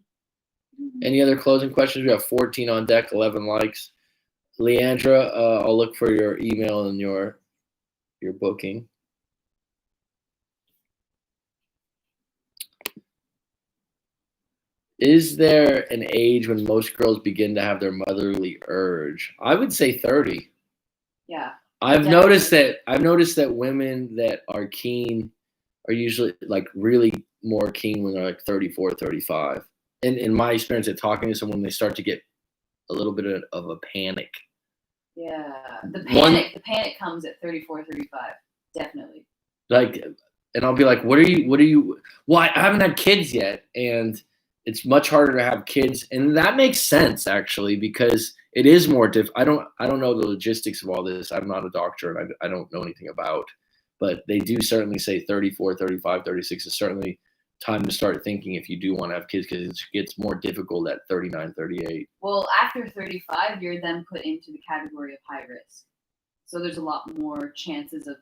Any other closing questions? We have 14 on deck, 11 likes. Leandra, I'll look for your email and your booking. Is there an age when most girls begin to have their motherly urge? I would say 30. Yeah. I've noticed that women that are keen are usually like really more keen when they're like 34, 35. And in my experience at talking to someone, they start to get a little bit of a panic. Yeah. The panic comes at 34, 35. Definitely. Like, and I'll be like, what are you, well, I haven't had kids yet. And it's much harder to have kids. And that makes sense actually, because it is more I don't know the logistics of all this. I'm not a doctor and I don't know anything about, but they do certainly say 34, 35, 36 is certainly time to start thinking if you do want to have kids, because it gets more difficult at 39, 38. Well, after 35, you're then put into the category of high risk. So there's a lot more chances of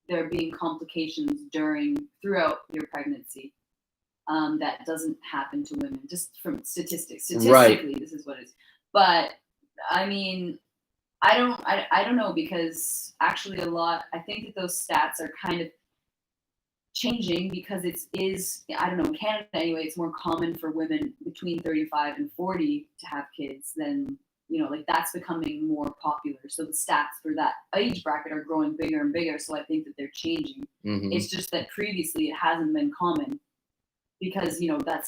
there being complications throughout your pregnancy. That doesn't happen to women, just from statistics. Statistically, right. This is what it is. But I mean, I don't know, because actually I think that those stats are kind of changing, because I don't know, in Canada anyway, it's more common for women between 35 and 40 to have kids than, like that's becoming more popular. So the stats for that age bracket are growing bigger and bigger. So I think that they're changing. Mm-hmm. It's just that previously it hasn't been common. Because that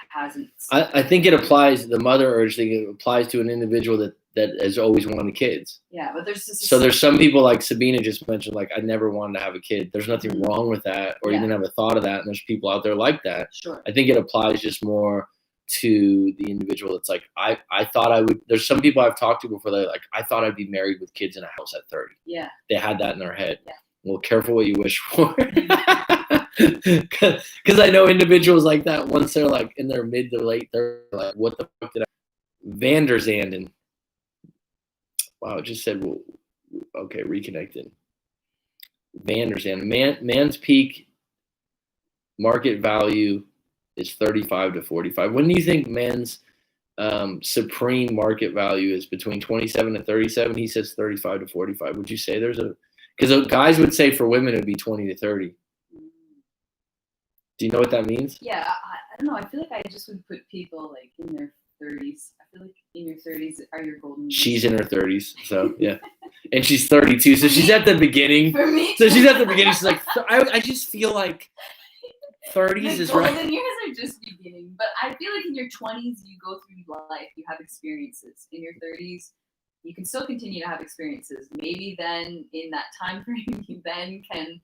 hasn't. I think it applies. The mother urge thing, it applies to an individual that has always wanted kids. Yeah, but there's some people like Sabina just mentioned, like I never wanted to have a kid. There's nothing wrong with that, or you didn't have a thought of that. And there's people out there like that. Sure. I think it applies just more to the individual. It's like I thought I would. There's some people I've talked to before that like I thought I'd be married with kids in a house at 30. Yeah. They had that in their head. Yeah. Well, careful what you wish for. Because I know individuals like that, once they're like in their mid to late, they're like, what the fuck did I? Vanderzanden. Wow, it just said, well, okay, reconnected. Vanderzanden. Man's peak market value is 35 to 45. When do you think men's supreme market value is? Between 27 and 37? He says 35 to 45. Would you say there's because guys would say for women it would be 20 to 30. Do you know what that means? Yeah, I don't know. I feel like I just would put people like in their 30s. I feel like in your 30s are your golden years. She's in her 30s, so yeah. And she's 32, so she's at the beginning. For me. So she's at the beginning. She's like, I just feel like 30s is right. Golden years are just beginning. But I feel like in your 20s, you go through life. You have experiences. In your 30s, you can still continue to have experiences. Maybe then in that time frame, you then can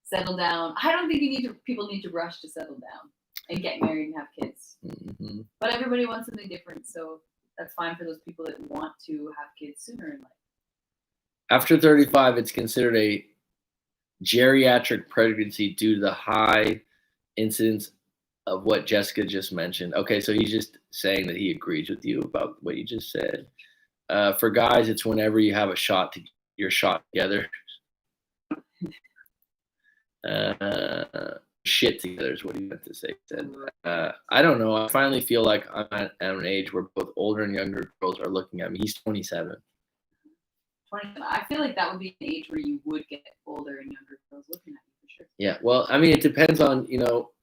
settle down. I don't think people need to rush to settle down and get married and have kids. Mm-hmm. But everybody wants something different, so that's fine for those people that want to have kids sooner in life. After 35, it's considered a geriatric pregnancy due to the high incidence of what Jessica just mentioned. Okay, so he's just saying that he agrees with you about what you just said. For guys, it's whenever you have a shot to your shot together. Shit together is what he meant to say. He said, I don't know. I finally feel like I'm at an age where both older and younger girls are looking at me. He's 27. 27. I feel like that would be an age where you would get older and younger girls looking at you for sure. Yeah, well, I mean, it depends on,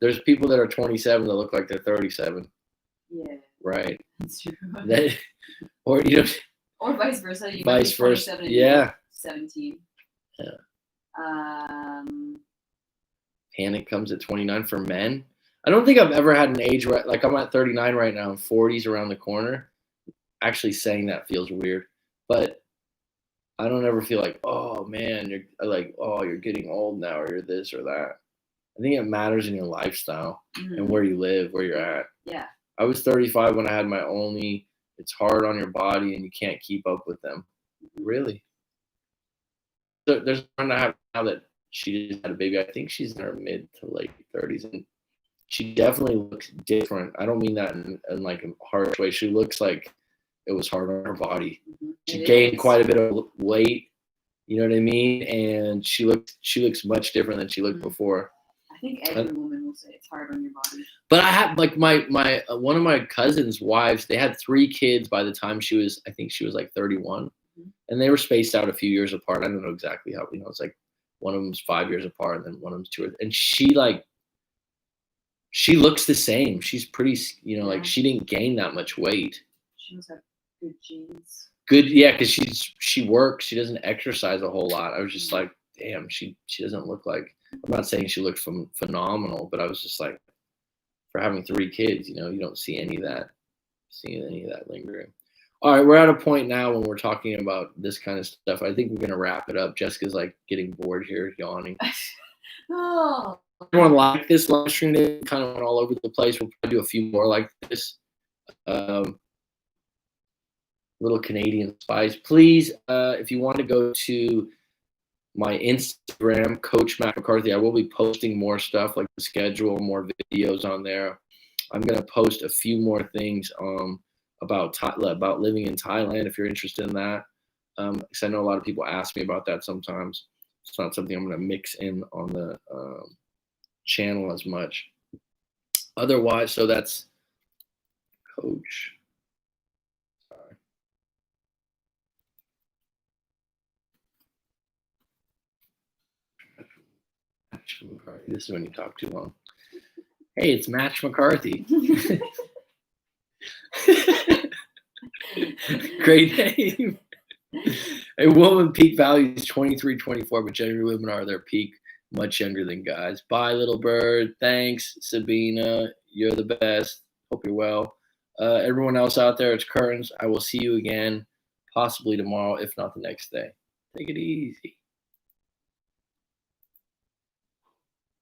there's people that are 27 that look like they're 37. Yeah. Right. That's true. Or vice versa. You vice might be versa. 27 and Yeah. 17. Yeah. Panic comes at 29 for men. I don't think I've ever had an age where, like, I'm at 39 right now and 40's around the corner. Actually saying that feels weird, but I don't ever feel like, oh man, you're getting old now, or you're this or that. I think it matters in your lifestyle and where you live, where you're at. Yeah. I was 35 when I had my only. It's hard on your body and you can't keep up with them. Really. There's one I have now that she just had a baby. I think she's in her mid to late 30s, and she definitely looks different. I don't mean that in like a harsh way. She looks like it was hard on her body. She gained quite a bit of weight. You know what I mean? And she looks much different than she looked before. I think every woman will say it's hard on your body. But I had like my one of my cousin's wives. They had 3 kids by the time I think she was like 31, and they were spaced out a few years apart. I don't know exactly how. It's like one of them's 5 years apart, and then one of them's 2. And she looks the same. She's pretty, like she didn't gain that much weight. She must have good genes. Good, yeah, because she works. She doesn't exercise a whole lot. I was just like, damn, she doesn't look like. I'm not saying she looked phenomenal, but I was just like, for having 3 kids, you don't see any of that lingering. All right, we're at a point now when we're talking about this kind of stuff. I think we're gonna wrap it up. Jessica's like getting bored here, yawning. Oh. Everyone like this live stream? They kind of went all over the place. We'll probably do a few more like this. Little Canadian spice. Please, if you want to go to my Instagram, Coach Matt McCarthy, I will be posting more stuff, like the schedule, more videos on there. I'm gonna post a few more things about living in Thailand if you're interested in that. Because I know a lot of people ask me about that sometimes. It's not something I'm gonna mix in on the channel as much. Otherwise, so that's Coach. This is when you talk too long. Hey, it's Match McCarthy. Great name. A woman peak value is 23, 24, but generally women are their peak much younger than guys. Bye, little bird. Thanks, Sabina. You're the best. Hope you're well. Everyone else out there, it's Curtains. I will see you again, possibly tomorrow, if not the next day. Take it easy.